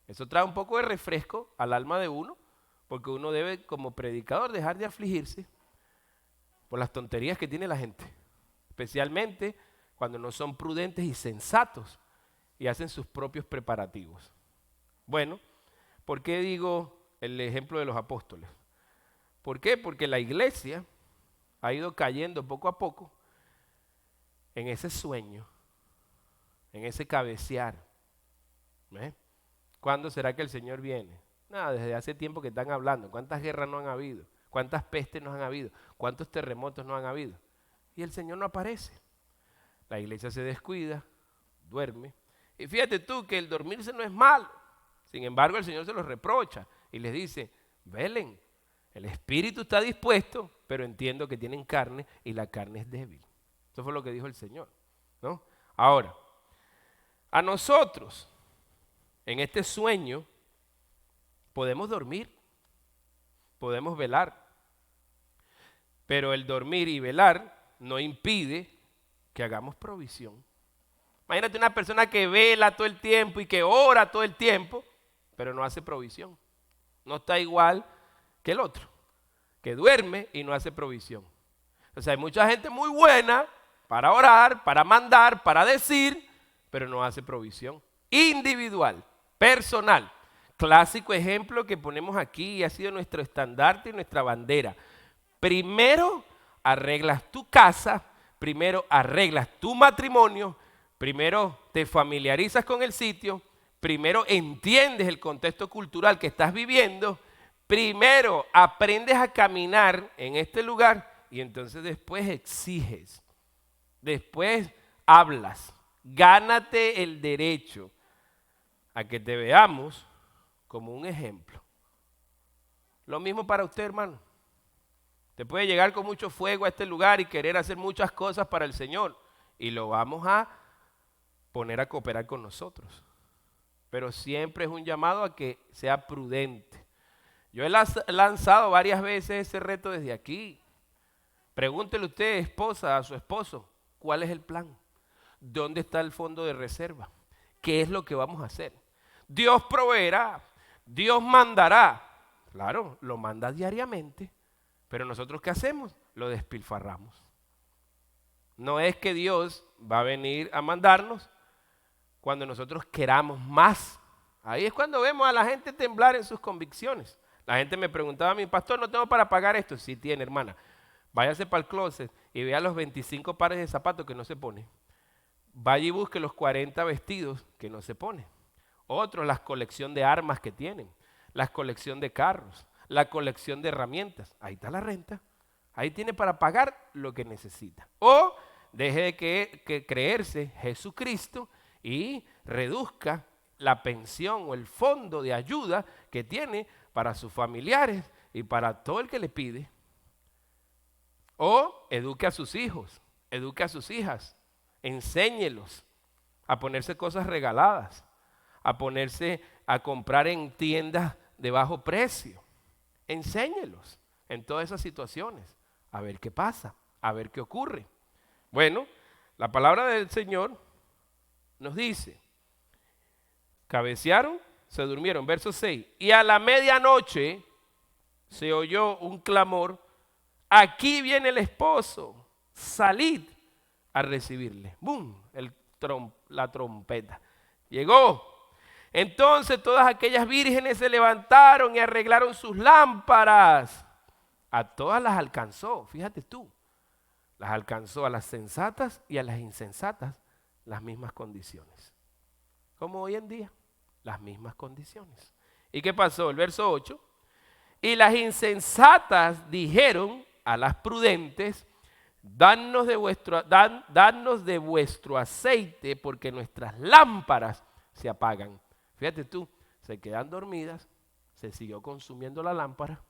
Eso trae un poco de refresco al alma de uno, porque uno debe como predicador dejar de afligirse por las tonterías que tiene la gente, especialmente cuando no son prudentes y sensatos y hacen sus propios preparativos. Bueno, ¿por qué digo el ejemplo de los apóstoles? ¿Por qué? Porque la iglesia ha ido cayendo poco a poco en ese sueño, en ese cabecear. ¿Cuándo será que el Señor viene? Nada, desde hace tiempo que están hablando. ¿Cuántas guerras no han habido? ¿Cuántas pestes no han habido? ¿Cuántos terremotos no han habido? Y el Señor no aparece. La iglesia se descuida, duerme. Y fíjate tú que el dormirse no es malo. Sin embargo, el Señor se los reprocha y les dice, velen, el espíritu está dispuesto, pero entiendo que tienen carne y la carne es débil. Eso fue lo que dijo el Señor, ¿no? Ahora, a nosotros, en este sueño, podemos dormir, podemos velar, pero el dormir y velar no impide que hagamos provisión. Imagínate una persona que vela todo el tiempo y que ora todo el tiempo, pero no hace provisión. No está igual que el otro, que duerme y no hace provisión. O sea, hay mucha gente muy buena para orar, para mandar, para decir, pero no hace provisión. Individual, personal. Clásico ejemplo que ponemos aquí y ha sido nuestro estandarte y nuestra bandera. Primero arreglas tu casa, primero arreglas tu matrimonio, primero te familiarizas con el sitio, primero entiendes el contexto cultural que estás viviendo, primero aprendes a caminar en este lugar y entonces después exiges, después hablas, gánate el derecho a que te veamos como un ejemplo. Lo mismo para usted, hermano. Te puede llegar con mucho fuego a este lugar y querer hacer muchas cosas para el Señor y lo vamos a poner a cooperar con nosotros. Pero siempre es un llamado a que sea prudente. Yo he lanzado varias veces ese reto desde aquí. Pregúntele usted, esposa, a su esposo, ¿cuál es el plan? ¿Dónde está el fondo de reserva? ¿Qué es lo que vamos a hacer? Dios proveerá, Dios mandará. Claro, lo manda diariamente, pero nosotros ¿qué hacemos? Lo despilfarramos. No es que Dios va a venir a mandarnos cuando nosotros queramos más. Ahí es cuando vemos a la gente temblar en sus convicciones. La gente me preguntaba a mi pastor, no tengo para pagar esto. Sí tiene, hermana. Váyase para el closet y vea los 25 pares de zapatos que no se pone. Vaya y busque los 40 vestidos que no se pone. Otros, la colección de armas que tienen, la colección de carros, la colección de herramientas. Ahí está la renta. Ahí tiene para pagar lo que necesita. O deje de que creerse Jesucristo y reduzca la pensión o el fondo de ayuda que tiene para sus familiares y para todo el que le pide. O eduque a sus hijos, eduque a sus hijas, enséñelos a ponerse cosas regaladas, a ponerse a comprar en tiendas de bajo precio. Enséñelos en todas esas situaciones, a ver qué pasa, a ver qué ocurre. Bueno, la palabra del Señor nos dice, cabecearon, se durmieron, verso 6, y a la medianoche se oyó un clamor, aquí viene el esposo, salid a recibirle. ¡Bum! La trompeta. Llegó. Entonces todas aquellas vírgenes se levantaron y arreglaron sus lámparas. A todas las alcanzó, fíjate tú. Las alcanzó a las sensatas y a las insensatas las mismas condiciones. Como hoy en día, las mismas condiciones. ¿Y qué pasó? El verso 8. Y las insensatas dijeron a las prudentes, danos de vuestro aceite porque nuestras lámparas se apagan. Fíjate tú, se quedan dormidas, se siguió consumiendo la lámpara,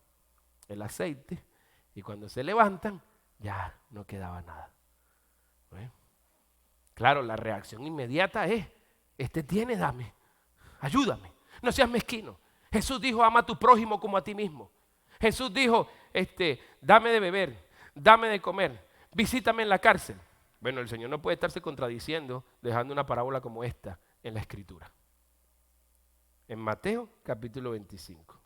el aceite, y cuando se levantan, ya no quedaba nada. ¿Ves? Claro, la reacción inmediata es, dame, ayúdame, no seas mezquino. Jesús dijo, ama a tu prójimo como a ti mismo. Jesús dijo, dame de beber, dame de comer, visítame en la cárcel. Bueno, el Señor no puede estarse contradiciendo dejando una parábola como esta en la Escritura. En Mateo capítulo 25.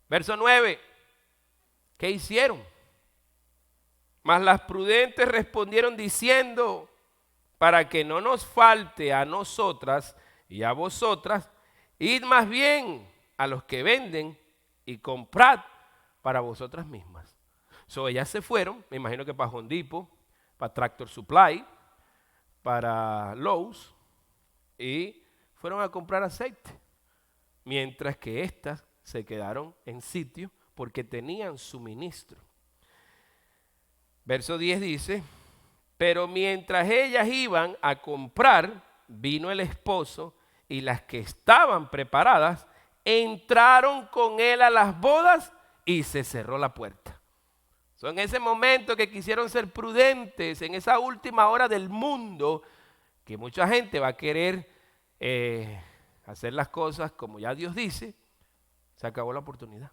Verso 9. ¿Qué hicieron? Mas las prudentes respondieron diciendo, para que no nos falte a nosotras y a vosotras, id más bien a los que venden y comprad para vosotras mismas. Ellas se fueron, me imagino que para Home Depot, para Tractor Supply, para Lowe's, y fueron a comprar aceite, mientras que éstas se quedaron en sitio porque tenían suministro. Verso 10 dice, pero mientras ellas iban a comprar, vino el esposo y las que estaban preparadas entraron con él a las bodas y se cerró la puerta. En ese momento que quisieron ser prudentes, en esa última hora del mundo, que mucha gente va a querer hacer las cosas como ya Dios dice, se acabó la oportunidad.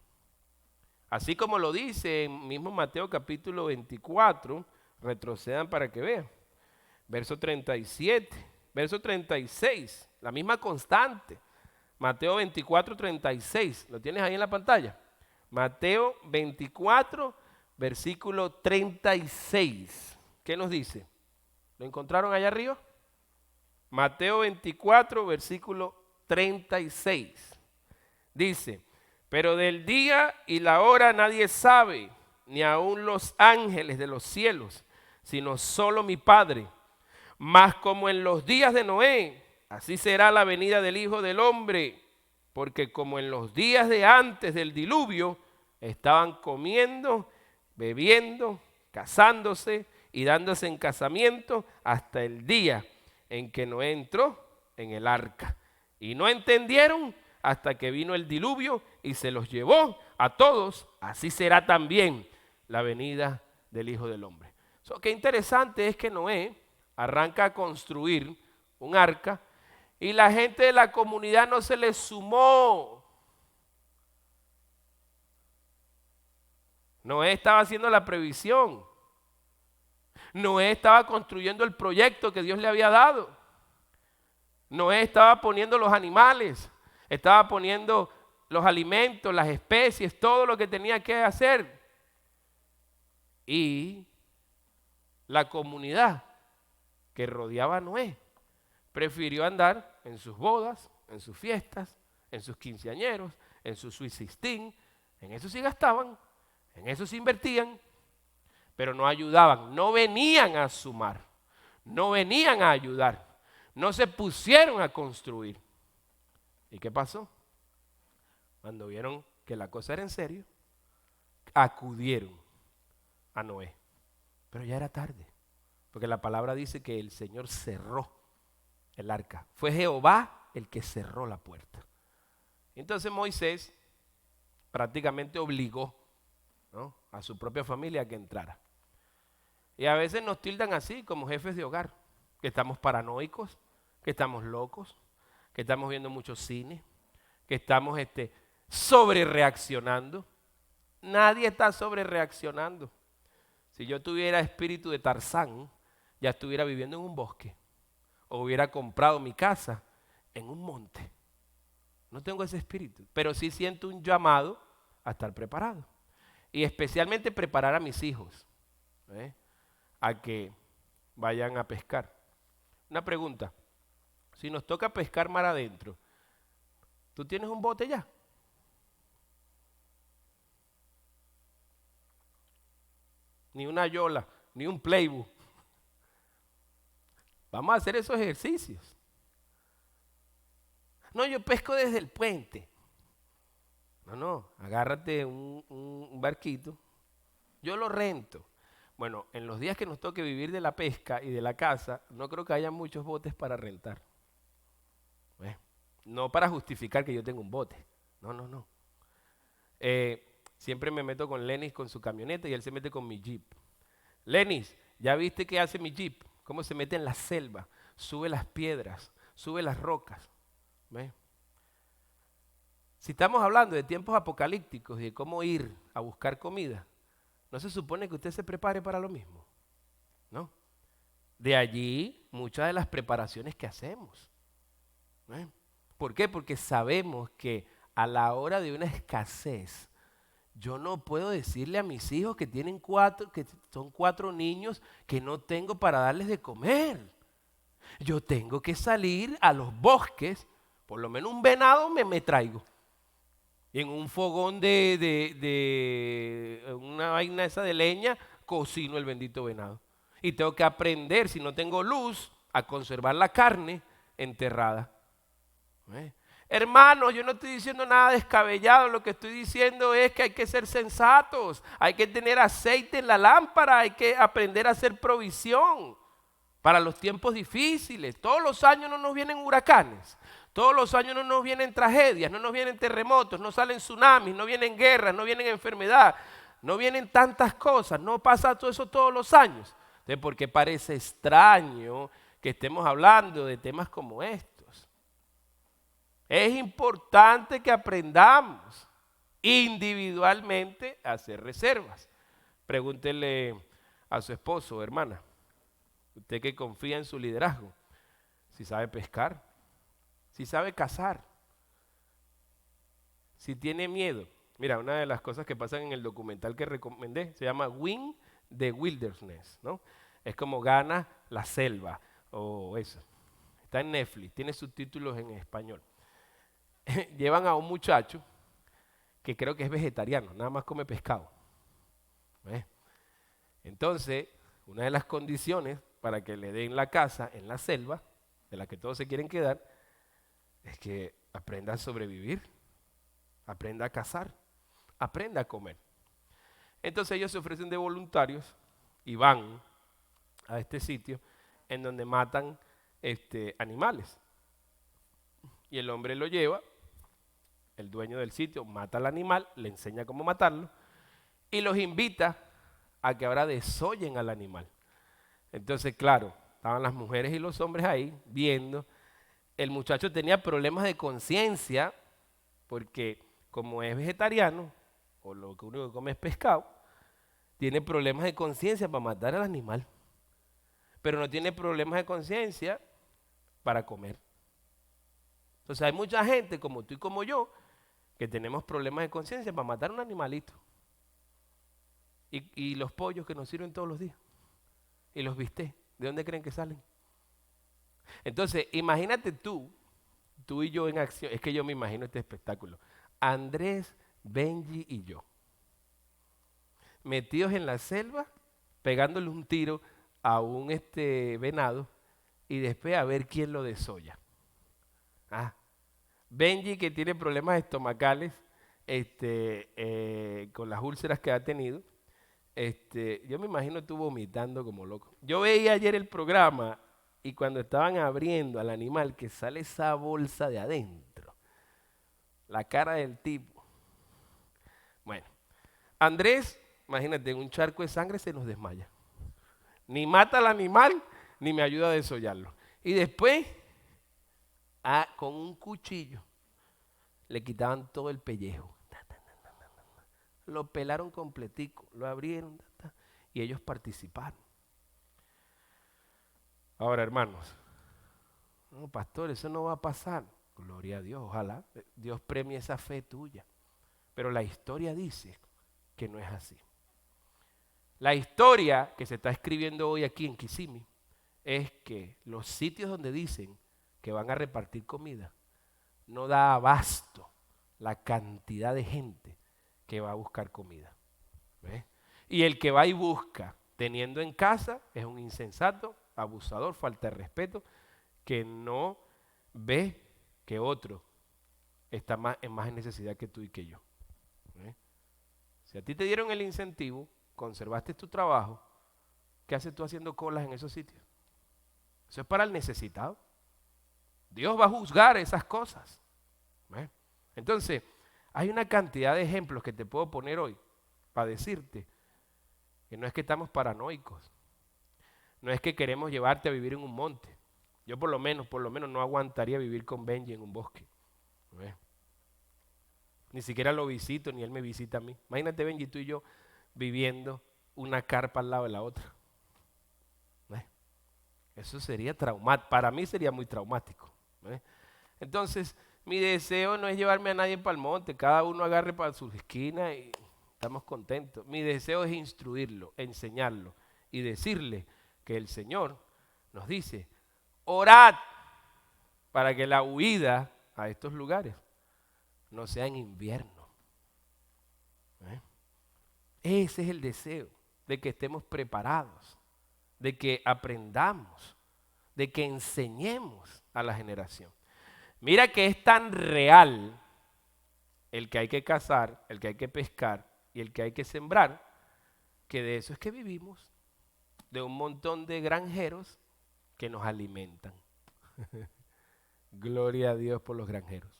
Así como lo dice en mismo Mateo capítulo 24, retrocedan para que vean. Verso 37, verso 36, la misma constante. Mateo 24, 36, ¿lo tienes ahí en la pantalla? Mateo 24, versículo 36. ¿Qué nos dice? ¿Lo encontraron allá arriba? Mateo 24, versículo 36. Dice, pero del día y la hora nadie sabe, ni aun los ángeles de los cielos, sino solo mi Padre. Mas como en los días de Noé, así será la venida del Hijo del Hombre, porque como en los días de antes del diluvio, estaban comiendo, bebiendo, casándose y dándose en casamiento hasta el día en que Noé entró en el arca. Y no entendieron hasta que vino el diluvio y se los llevó a todos. Así será también la venida del Hijo del Hombre. Qué interesante es que Noé arranca a construir un arca y la gente de la comunidad no se le sumó. Noé estaba haciendo la previsión. Noé estaba construyendo el proyecto que Dios le había dado. Noé estaba poniendo los animales, estaba poniendo los alimentos, las especies, todo lo que tenía que hacer. Y la comunidad que rodeaba a Noé prefirió andar en sus bodas, en sus fiestas, en sus quinceañeros, en su Sweet 16, en eso sí gastaban, en eso sí invertían, pero no ayudaban, no venían a sumar, no venían a ayudar, no se pusieron a construir. ¿Y qué pasó? Cuando vieron que la cosa era en serio, acudieron a Noé, pero ya era tarde, porque la palabra dice que el Señor cerró el arca. Fue Jehová el que cerró la puerta. Entonces Moisés prácticamente obligó ¿no? A su propia familia que entrara. Y a veces nos tildan así como jefes de hogar, que estamos paranoicos, que estamos locos, que estamos viendo mucho cine, que estamos sobre reaccionando. Nadie está sobre reaccionando. Si yo tuviera espíritu de Tarzán, ya estuviera viviendo en un bosque o hubiera comprado mi casa en un monte. No tengo ese espíritu, pero sí siento un llamado a estar preparado. Y especialmente preparar a mis hijos, ¿eh? A que vayan a pescar. Una pregunta, si nos toca pescar mar adentro, ¿tú tienes un bote ya? Ni una yola, ni un playbook. Vamos a hacer esos ejercicios. No, yo pesco desde el puente. No, agárrate un barquito. Yo lo rento. Bueno, en los días que nos toque vivir de la pesca y de la caza, no creo que haya muchos botes para rentar. No para justificar que yo tengo un bote. No. Siempre me meto con Lenis con su camioneta y él se mete con mi jeep. Lenis, ¿ya viste qué hace mi jeep? Cómo se mete en la selva, sube las piedras, sube las rocas. ¿Ves? Si estamos hablando de tiempos apocalípticos y de cómo ir a buscar comida, ¿no se supone que usted se prepare para lo mismo? ¿No? De allí muchas de las preparaciones que hacemos. ¿Ves? ¿Por qué? Porque sabemos que a la hora de una escasez, yo no puedo decirle a mis hijos que son 4 niños que no tengo para darles de comer. Yo tengo que salir a los bosques, por lo menos un venado me traigo. Y en un fogón de una vaina esa de leña, cocino el bendito venado. Y tengo que aprender, si no tengo luz, a conservar la carne enterrada. Hermanos, yo no estoy diciendo nada descabellado, lo que estoy diciendo es que hay que ser sensatos, hay que tener aceite en la lámpara, hay que aprender a hacer provisión para los tiempos difíciles. Todos los años no nos vienen huracanes, todos los años no nos vienen tragedias, no nos vienen terremotos, no salen tsunamis, no vienen guerras, no vienen enfermedades, no vienen tantas cosas, no pasa todo eso todos los años. Entonces, ¿por qué parece extraño que estemos hablando de temas como estos? Es importante que aprendamos individualmente a hacer reservas. Pregúntele a su esposo, hermana, usted que confía en su liderazgo, si sabe pescar, si sabe cazar, si tiene miedo. Mira, una de las cosas que pasan en el documental que recomendé se llama Win the Wilderness, ¿no? Es como gana la selva o eso. Está en Netflix, tiene subtítulos en español. Llevan a un muchacho que creo que es vegetariano, nada más come pescado. Entonces, una de las condiciones para que le den la casa en la selva, de la que todos se quieren quedar, es que aprenda a sobrevivir, aprenda a cazar, aprenda a comer. Entonces ellos se ofrecen de voluntarios y van a este sitio en donde matan animales. Y el hombre lo lleva, el dueño del sitio mata al animal, le enseña cómo matarlo y los invita a que ahora desollen al animal. Entonces, claro, estaban las mujeres y los hombres ahí viendo. El muchacho tenía problemas de conciencia porque como es vegetariano, o lo único que come es pescado, tiene problemas de conciencia para matar al animal, pero no tiene problemas de conciencia para comer. Entonces hay mucha gente como tú y como yo que tenemos problemas de conciencia para matar a un animalito. Y los pollos que nos sirven todos los días. Y los bistecs, ¿de dónde creen que salen? Entonces, imagínate tú y yo en acción. Es que yo me imagino este espectáculo. Andrés, Benji y yo, metidos en la selva, pegándole un tiro a un venado y después a ver quién lo desolla. Benji, que tiene problemas estomacales con las úlceras que ha tenido, yo me imagino tú vomitando como loco. Yo veía ayer el programa y cuando estaban abriendo al animal que sale esa bolsa de adentro, la cara del tipo. Bueno, Andrés, imagínate, en un charco de sangre se nos desmaya. Ni mata al animal, ni me ayuda a desollarlo. Y después, con un cuchillo, le quitaban todo el pellejo. Lo pelaron completico, lo abrieron, y ellos participaron. Ahora, hermanos, no, pastor, eso no va a pasar. Gloria a Dios, ojalá Dios premie esa fe tuya. Pero la historia dice que no es así. La historia que se está escribiendo hoy aquí en Kissimmee es que los sitios donde dicen que van a repartir comida no da abasto la cantidad de gente que va a buscar comida. ¿Ves? Y el que va y busca teniendo en casa es un insensato, abusador, falta de respeto, que no ve que otro está en más necesidad que tú y que yo. ¿Ves? Si a ti te dieron el incentivo, conservaste tu trabajo, ¿qué haces tú haciendo colas en esos sitios? Eso es para el necesitado. Dios va a juzgar esas cosas. ¿Ves? Entonces, hay una cantidad de ejemplos que te puedo poner hoy para decirte que no es que estamos paranoicos, no es que queremos llevarte a vivir en un monte. Yo por lo menos no aguantaría vivir con Benji en un bosque. ¿Ves? Ni siquiera lo visito, ni él me visita a mí. Imagínate, Benji, tú y yo viviendo una carpa al lado de la otra. ¿Ves? Eso sería traumático. Para mí sería muy traumático. ¿Ves? Entonces, mi deseo no es llevarme a nadie para el monte. Cada uno agarre para su esquina y estamos contentos. Mi deseo es instruirlo, enseñarlo y decirle que el Señor nos dice, orad para que la huida a estos lugares no sea en invierno. ¿Eh? Ese es el deseo, de que estemos preparados, de que aprendamos, de que enseñemos a la generación. Mira que es tan real el que hay que cazar, el que hay que pescar y el que hay que sembrar, que de eso es que vivimos, de un montón de granjeros que nos alimentan. Gloria a Dios por los granjeros.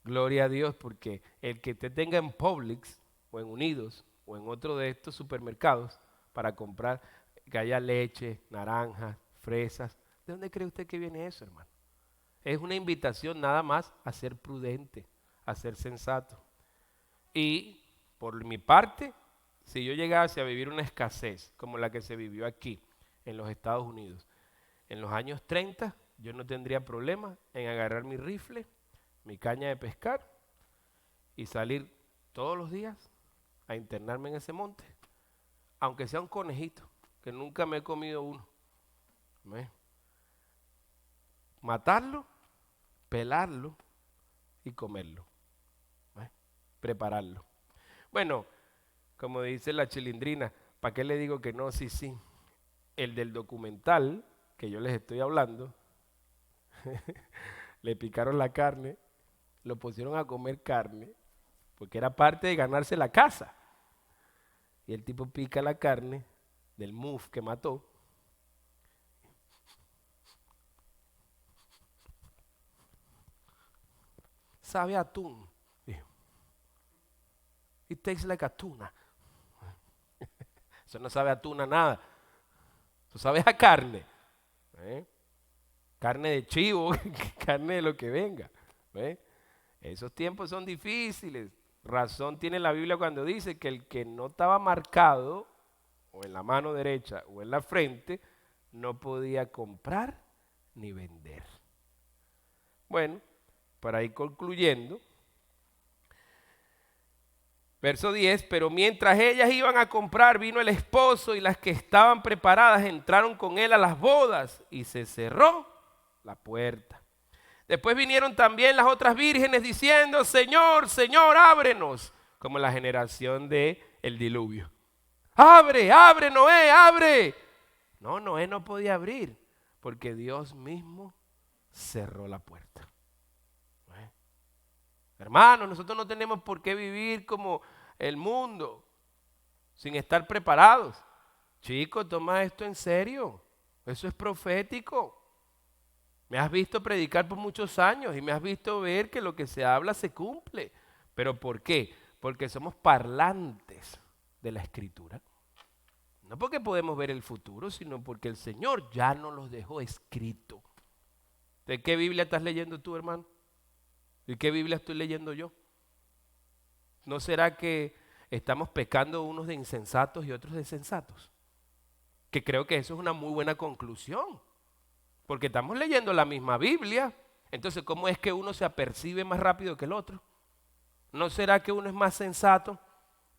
Gloria a Dios porque el que te tenga en Publix o en Unidos o en otro de estos supermercados para comprar, que haya leche, naranjas, fresas, ¿de dónde cree usted que viene eso, hermano? Es una invitación nada más a ser prudente, a ser sensato. Y por mi parte, si yo llegase a vivir una escasez como la que se vivió aquí en los Estados Unidos, en los años 30, yo no tendría problema en agarrar mi rifle, mi caña de pescar y salir todos los días a internarme en ese monte, aunque sea un conejito, que nunca me he comido uno. ¿Ves? Matarlo, pelarlo y comerlo. ¿Ves? Prepararlo. Bueno, como dice la Chilindrina, ¿para qué le digo que no? Sí, sí. El del documental que yo les estoy hablando, le picaron la carne, lo pusieron a comer carne, porque era parte de ganarse la casa. Y el tipo pica la carne del muf que mató. Sabe a atún. Dijo. It tastes like a tuna. Eso no sabe a tuna nada. Eso sabe a carne. ¿Eh? Carne de chivo, carne de lo que venga. ¿Eh? Esos tiempos son difíciles. Razón tiene la Biblia cuando dice que el que no estaba marcado, o en la mano derecha o en la frente, no podía comprar ni vender. Bueno, para ir concluyendo, verso 10, pero mientras ellas iban a comprar, vino el esposo y las que estaban preparadas entraron con él a las bodas y se cerró la puerta. Después vinieron también las otras vírgenes diciendo, Señor, Señor, ábrenos, como la generación del diluvio. Abre, abre, Noé, abre. No, Noé no podía abrir porque Dios mismo cerró la puerta. Hermano, nosotros no tenemos por qué vivir como el mundo sin estar preparados. Chicos, toma esto en serio. Eso es profético. Me has visto predicar por muchos años y me has visto ver que lo que se habla se cumple. ¿Pero por qué? Porque somos parlantes de la Escritura. No porque podemos ver el futuro, sino porque el Señor ya nos los dejó escrito. ¿De qué Biblia estás leyendo tú, hermano? ¿Y qué Biblia estoy leyendo yo? ¿No será que estamos pecando unos de insensatos y otros de sensatos? Que creo que eso es una muy buena conclusión. Porque estamos leyendo la misma Biblia. Entonces, ¿cómo es que uno se apercibe más rápido que el otro? ¿No será que uno es más sensato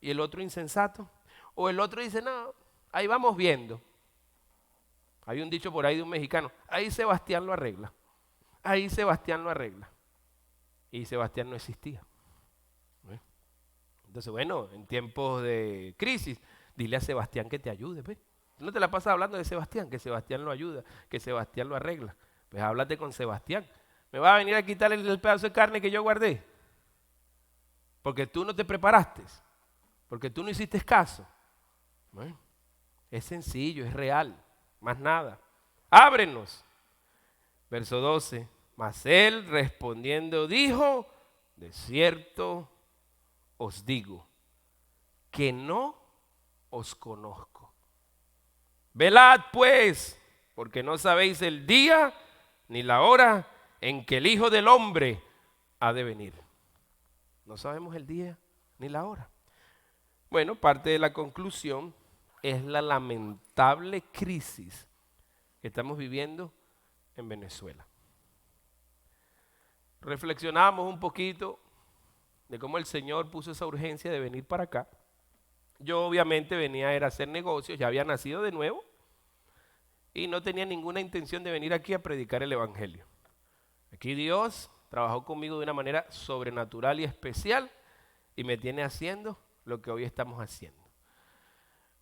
y el otro insensato? O el otro dice, no, ahí vamos viendo. Hay un dicho por ahí de un mexicano, ahí Sebastián lo arregla. Ahí Sebastián lo arregla. Y Sebastián no existía. ¿Ves? Entonces, bueno, en tiempos de crisis, dile a Sebastián que te ayude. ¿Ves? Tú no te la pasas hablando de Sebastián, que Sebastián lo ayuda, que Sebastián lo arregla. Pues háblate con Sebastián. ¿Me va a venir a quitar el pedazo de carne que yo guardé? Porque tú no te preparaste. Porque tú no hiciste caso. Bueno, es sencillo, es real. Más nada. Ábrenos. Verso 12. Mas él respondiendo dijo, de cierto os digo, que no os conozco. Velad pues, porque no sabéis el día ni la hora en que el Hijo del Hombre ha de venir. No sabemos el día ni la hora. Bueno, parte de la conclusión es la lamentable crisis que estamos viviendo en Venezuela. Reflexionamos un poquito de cómo el Señor puso esa urgencia de venir para acá. Yo obviamente venía a hacer negocios, ya había nacido de nuevo y no tenía ninguna intención de venir aquí a predicar el Evangelio. Aquí Dios trabajó conmigo de una manera sobrenatural y especial y me tiene haciendo lo que hoy estamos haciendo.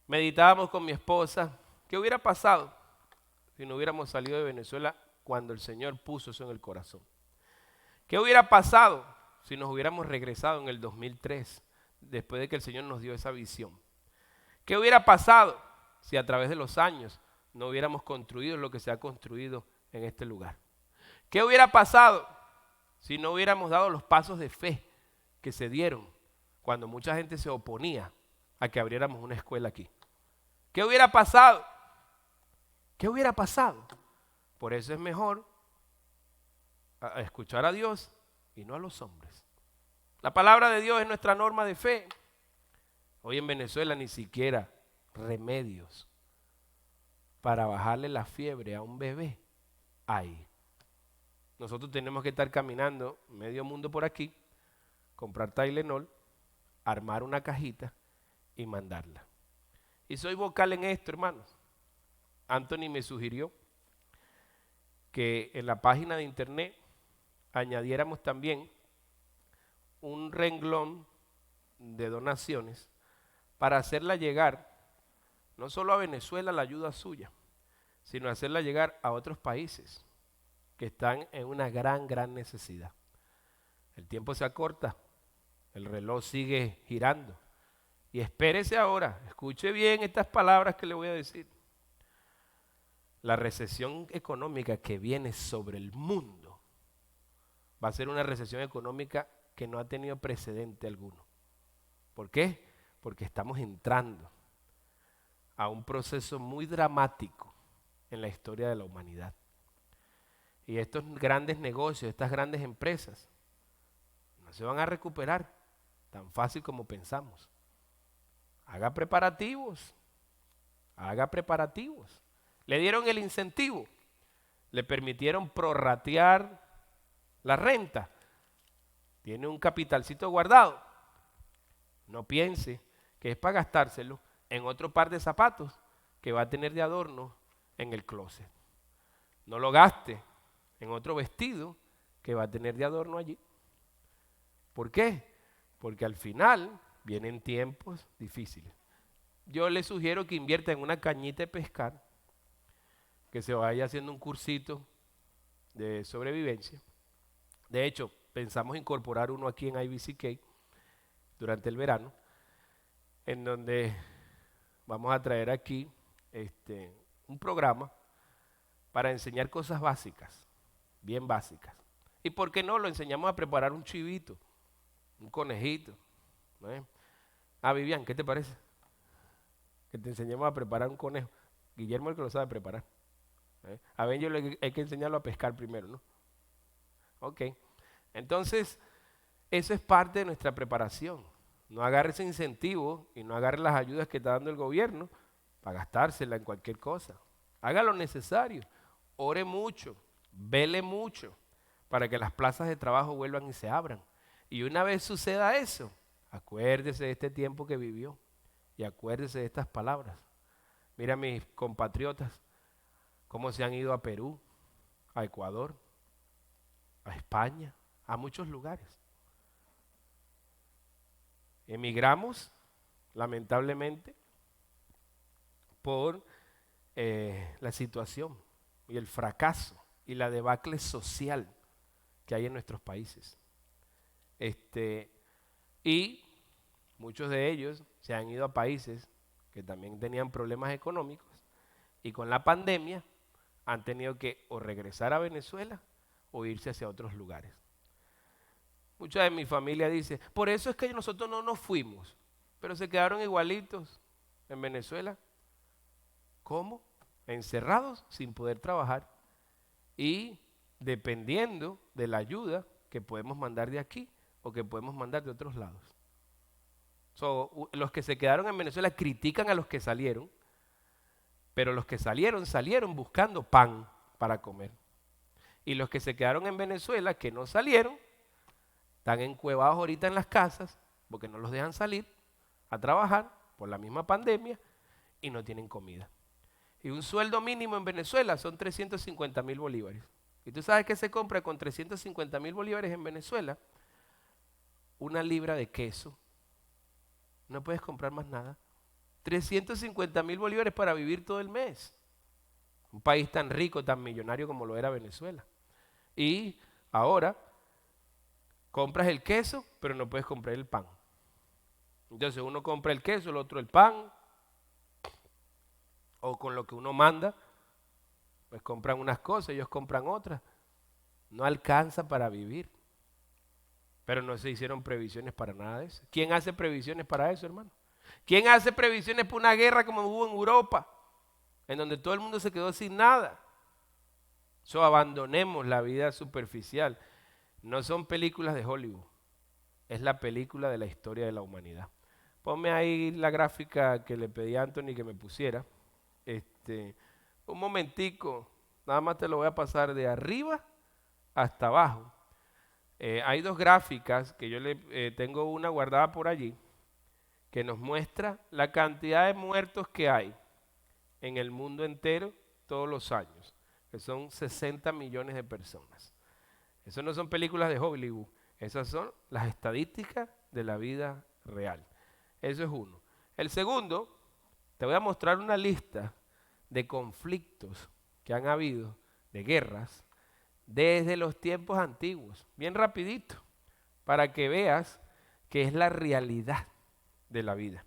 Meditábamos con mi esposa, ¿qué hubiera pasado si no hubiéramos salido de Venezuela cuando el Señor puso eso en el corazón? ¿Qué hubiera pasado si nos hubiéramos regresado en el 2003, después de que el Señor nos dio esa visión? ¿Qué hubiera pasado si a través de los años no hubiéramos construido lo que se ha construido en este lugar? ¿Qué hubiera pasado si no hubiéramos dado los pasos de fe que se dieron cuando mucha gente se oponía a que abriéramos una escuela aquí? ¿Qué hubiera pasado? ¿Qué hubiera pasado? Por eso es mejor a escuchar a Dios y no a los hombres. La palabra de Dios es nuestra norma de fe. Hoy en Venezuela ni siquiera remedios para bajarle la fiebre a un bebé hay. Nosotros tenemos que estar caminando medio mundo por aquí, comprar Tylenol, armar una cajita y mandarla. Y soy vocal en esto, hermanos. Anthony me sugirió que en la página de internet añadiéramos también un renglón de donaciones para hacerla llegar no solo a Venezuela la ayuda suya, sino hacerla llegar a otros países que están en una gran necesidad. El tiempo se acorta, el reloj sigue girando y espérese ahora, escuche bien estas palabras que le voy a decir. La recesión económica que viene sobre el mundo va a ser una recesión económica que no ha tenido precedente alguno. ¿Por qué? Porque estamos entrando a un proceso muy dramático en la historia de la humanidad. Y estos grandes negocios, estas grandes empresas, no se van a recuperar tan fácil como pensamos. Haga preparativos, haga preparativos. Le dieron el incentivo, le permitieron prorratear la renta, tiene un capitalcito guardado. No piense que es para gastárselo en otro par de zapatos que va a tener de adorno en el closet. No lo gaste en otro vestido que va a tener de adorno allí. ¿Por qué? Porque al final vienen tiempos difíciles. Yo le sugiero que invierta en una cañita de pescar, que se vaya haciendo un cursito de sobrevivencia. De hecho, pensamos incorporar uno aquí en IBCK durante el verano, en donde vamos a traer aquí un programa para enseñar cosas básicas, bien básicas. ¿Y por qué no lo enseñamos a preparar un chivito, un conejito, ¿no es? Vivian, ¿qué te parece? Que te enseñemos a preparar un conejo. Guillermo es el que lo sabe preparar. A Benjo hay que enseñarlo a pescar primero, ¿no? Ok. Entonces, eso es parte de nuestra preparación. No agarre ese incentivo y no agarre las ayudas que está dando el gobierno para gastársela en cualquier cosa. Haga lo necesario. Ore mucho. Vele mucho para que las plazas de trabajo vuelvan y se abran. Y una vez suceda eso, acuérdese de este tiempo que vivió y acuérdese de estas palabras. Mira mis compatriotas, cómo se han ido a Perú, a Ecuador, a España, a muchos lugares. Emigramos, lamentablemente, por la situación y el fracaso y la debacle social que hay en nuestros países. Y muchos de ellos se han ido a países que también tenían problemas económicos y con la pandemia han tenido que o regresar a Venezuela o irse hacia otros lugares. Mucha de mi familia dice, por eso es que nosotros no nos fuimos, pero se quedaron igualitos en Venezuela. ¿Cómo? Encerrados sin poder trabajar y dependiendo de la ayuda que podemos mandar de aquí o que podemos mandar de otros lados. Los que se quedaron en Venezuela critican a los que salieron, pero los que salieron buscando pan para comer. Y los que se quedaron en Venezuela, que no salieron, están encuevados ahorita en las casas porque no los dejan salir a trabajar por la misma pandemia y no tienen comida. Y un sueldo mínimo en Venezuela son 350,000 bolívares. ¿Y tú sabes qué se compra con 350,000 bolívares en Venezuela? Una libra de queso. No puedes comprar más nada. 350,000 bolívares para vivir todo el mes. Un país tan rico, tan millonario como lo era Venezuela. Y ahora compras el queso, pero no puedes comprar el pan. Entonces uno compra el queso, el otro el pan, o con lo que uno manda, pues compran unas cosas, ellos compran otras. No alcanza para vivir. Pero no se hicieron previsiones para nada de eso. ¿Quién hace previsiones para eso, hermano? ¿Quién hace previsiones para una guerra como hubo en Europa, en donde todo el mundo se quedó sin nada? Abandonemos la vida superficial. No son películas de Hollywood, es la película de la historia de la humanidad. Ponme ahí la gráfica que le pedí a Anthony que me pusiera. Un momentico, nada más te lo voy a pasar de arriba hasta abajo. Hay dos gráficas que yo tengo una guardada por allí que nos muestra la cantidad de muertos que hay en el mundo entero todos los años, que son 60 millones de personas. Eso no son películas de Hollywood, esas son las estadísticas de la vida real. Eso es uno. El segundo, te voy a mostrar una lista de conflictos que han habido, de guerras, desde los tiempos antiguos, bien rapidito, para que veas que es la realidad de la vida.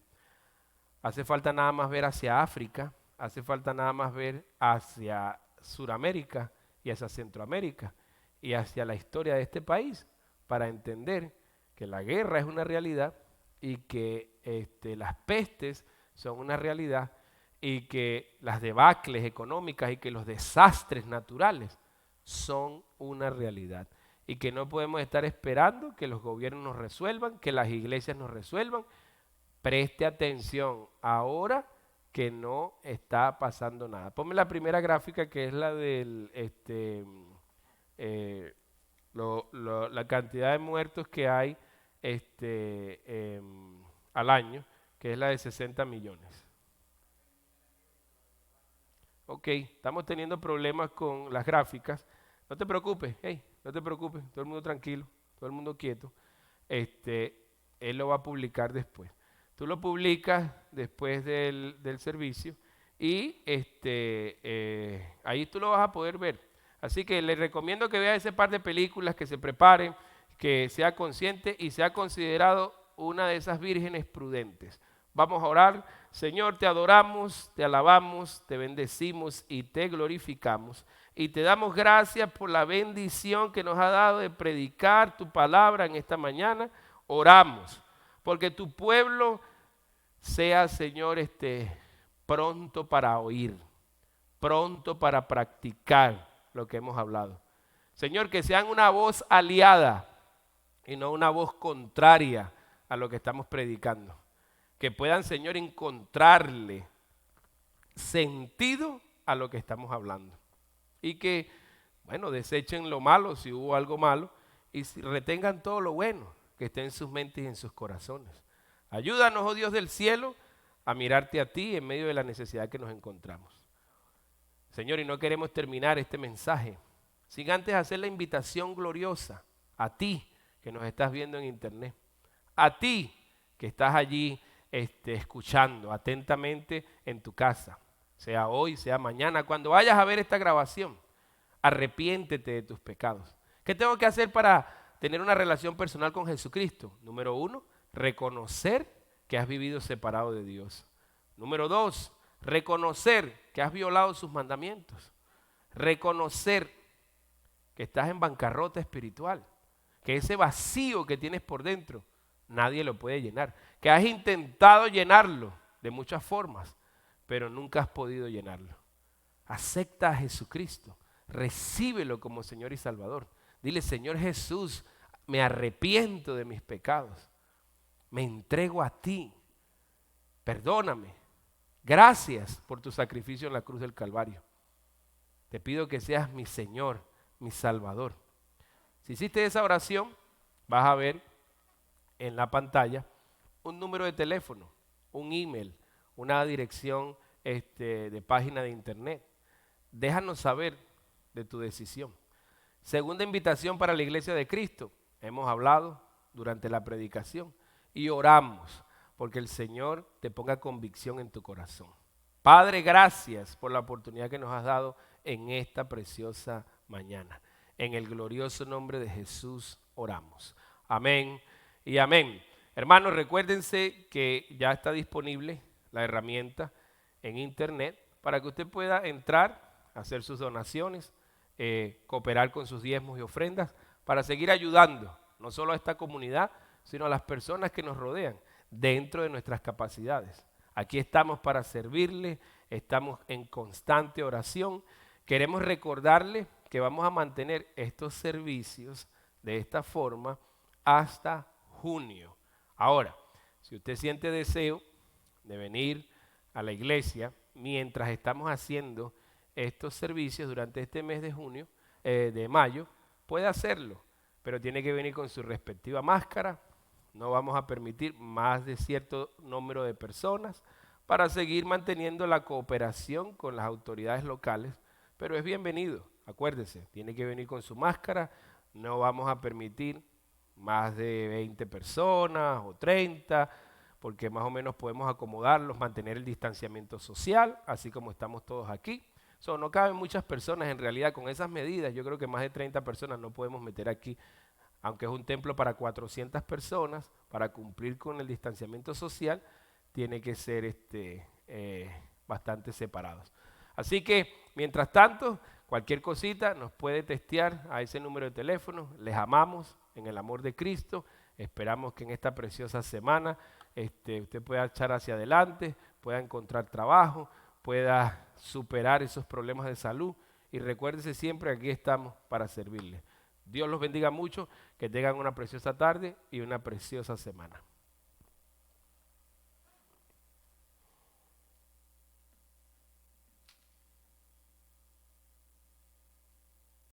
Hace falta nada más ver hacia África, hace falta nada más ver hacia Suramérica y hacia Centroamérica y hacia la historia de este país para entender que la guerra es una realidad y que las pestes son una realidad y que las debacles económicas y que los desastres naturales son una realidad y que no podemos estar esperando que los gobiernos nos resuelvan, que las iglesias nos resuelvan. Preste atención ahora que no está pasando nada. Ponme la primera gráfica que es la del la cantidad de muertos que hay al año, que es la de 60 millones. Ok, estamos teniendo problemas con las gráficas. No te preocupes, no te preocupes, todo el mundo tranquilo, todo el mundo quieto. Él lo va a publicar después. Tú lo publicas después del servicio y ahí tú lo vas a poder ver. Así que les recomiendo que vea ese par de películas, que se preparen, que sea consciente y sea considerado una de esas vírgenes prudentes. Vamos a orar. Señor, te adoramos, te alabamos, te bendecimos y te glorificamos. Y te damos gracias por la bendición que nos ha dado de predicar tu palabra en esta mañana. Oramos Porque tu pueblo sea, Señor, pronto para oír, pronto para practicar lo que hemos hablado. Señor, que sean una voz aliada y no una voz contraria a lo que estamos predicando. Que puedan, Señor, encontrarle sentido a lo que estamos hablando. Y que, bueno, desechen lo malo si hubo algo malo y retengan todo lo bueno que esté en sus mentes y en sus corazones. Ayúdanos, oh Dios del cielo, a mirarte a ti en medio de la necesidad que nos encontramos. Señor, y no queremos terminar este mensaje sin antes hacer la invitación gloriosa a ti que nos estás viendo en internet, a ti que estás allí escuchando atentamente en tu casa, sea hoy, sea mañana, cuando vayas a ver esta grabación, arrepiéntete de tus pecados. ¿Qué tengo que hacer para tener una relación personal con Jesucristo? Número 1, reconocer que has vivido separado de Dios. Número 2, reconocer que has violado sus mandamientos. Reconocer que estás en bancarrota espiritual, que ese vacío que tienes por dentro nadie lo puede llenar, que has intentado llenarlo de muchas formas, pero nunca has podido llenarlo. Acepta a Jesucristo, recíbelo como Señor y Salvador. Dile: Señor Jesús, me arrepiento de mis pecados, me entrego a ti, perdóname, gracias por tu sacrificio en la cruz del Calvario. Te pido que seas mi Señor, mi Salvador. Si hiciste esa oración, vas a ver en la pantalla un número de teléfono, un email, una dirección de página de internet. Déjanos saber de tu decisión. Segunda invitación para la Iglesia de Cristo. Hemos hablado durante la predicación y oramos porque el Señor te ponga convicción en tu corazón. Padre, gracias por la oportunidad que nos has dado en esta preciosa mañana. En el glorioso nombre de Jesús oramos. Amén y amén. Hermanos, recuérdense que ya está disponible la herramienta en internet para que usted pueda entrar, hacer sus donaciones, cooperar con sus diezmos y ofrendas para seguir ayudando no solo a esta comunidad, sino a las personas que nos rodean dentro de nuestras capacidades. Aquí estamos para servirle, estamos en constante oración. Queremos recordarle que vamos a mantener estos servicios de esta forma hasta junio. Ahora, si usted siente deseo de venir a la iglesia mientras estamos haciendo estos servicios durante este mes de junio, de mayo, puede hacerlo, pero tiene que venir con su respectiva máscara. No vamos a permitir más de cierto número de personas para seguir manteniendo la cooperación con las autoridades locales, pero es bienvenido. Acuérdese, tiene que venir con su máscara. No vamos a permitir más de 20 personas o 30, porque más o menos podemos acomodarlos, mantener el distanciamiento social, así como estamos todos aquí. No caben muchas personas en realidad con esas medidas. Yo creo que más de 30 personas no podemos meter aquí, aunque es un templo para 400 personas, para cumplir con el distanciamiento social, tiene que ser bastante separados. Así que, mientras tanto, cualquier cosita nos puede testear a ese número de teléfono. Les amamos en el amor de Cristo. Esperamos que en esta preciosa semana usted pueda echar hacia adelante, pueda encontrar trabajo, pueda superar esos problemas de salud. Y recuérdese siempre que aquí estamos para servirle. Dios los bendiga mucho, que tengan una preciosa tarde y una preciosa semana.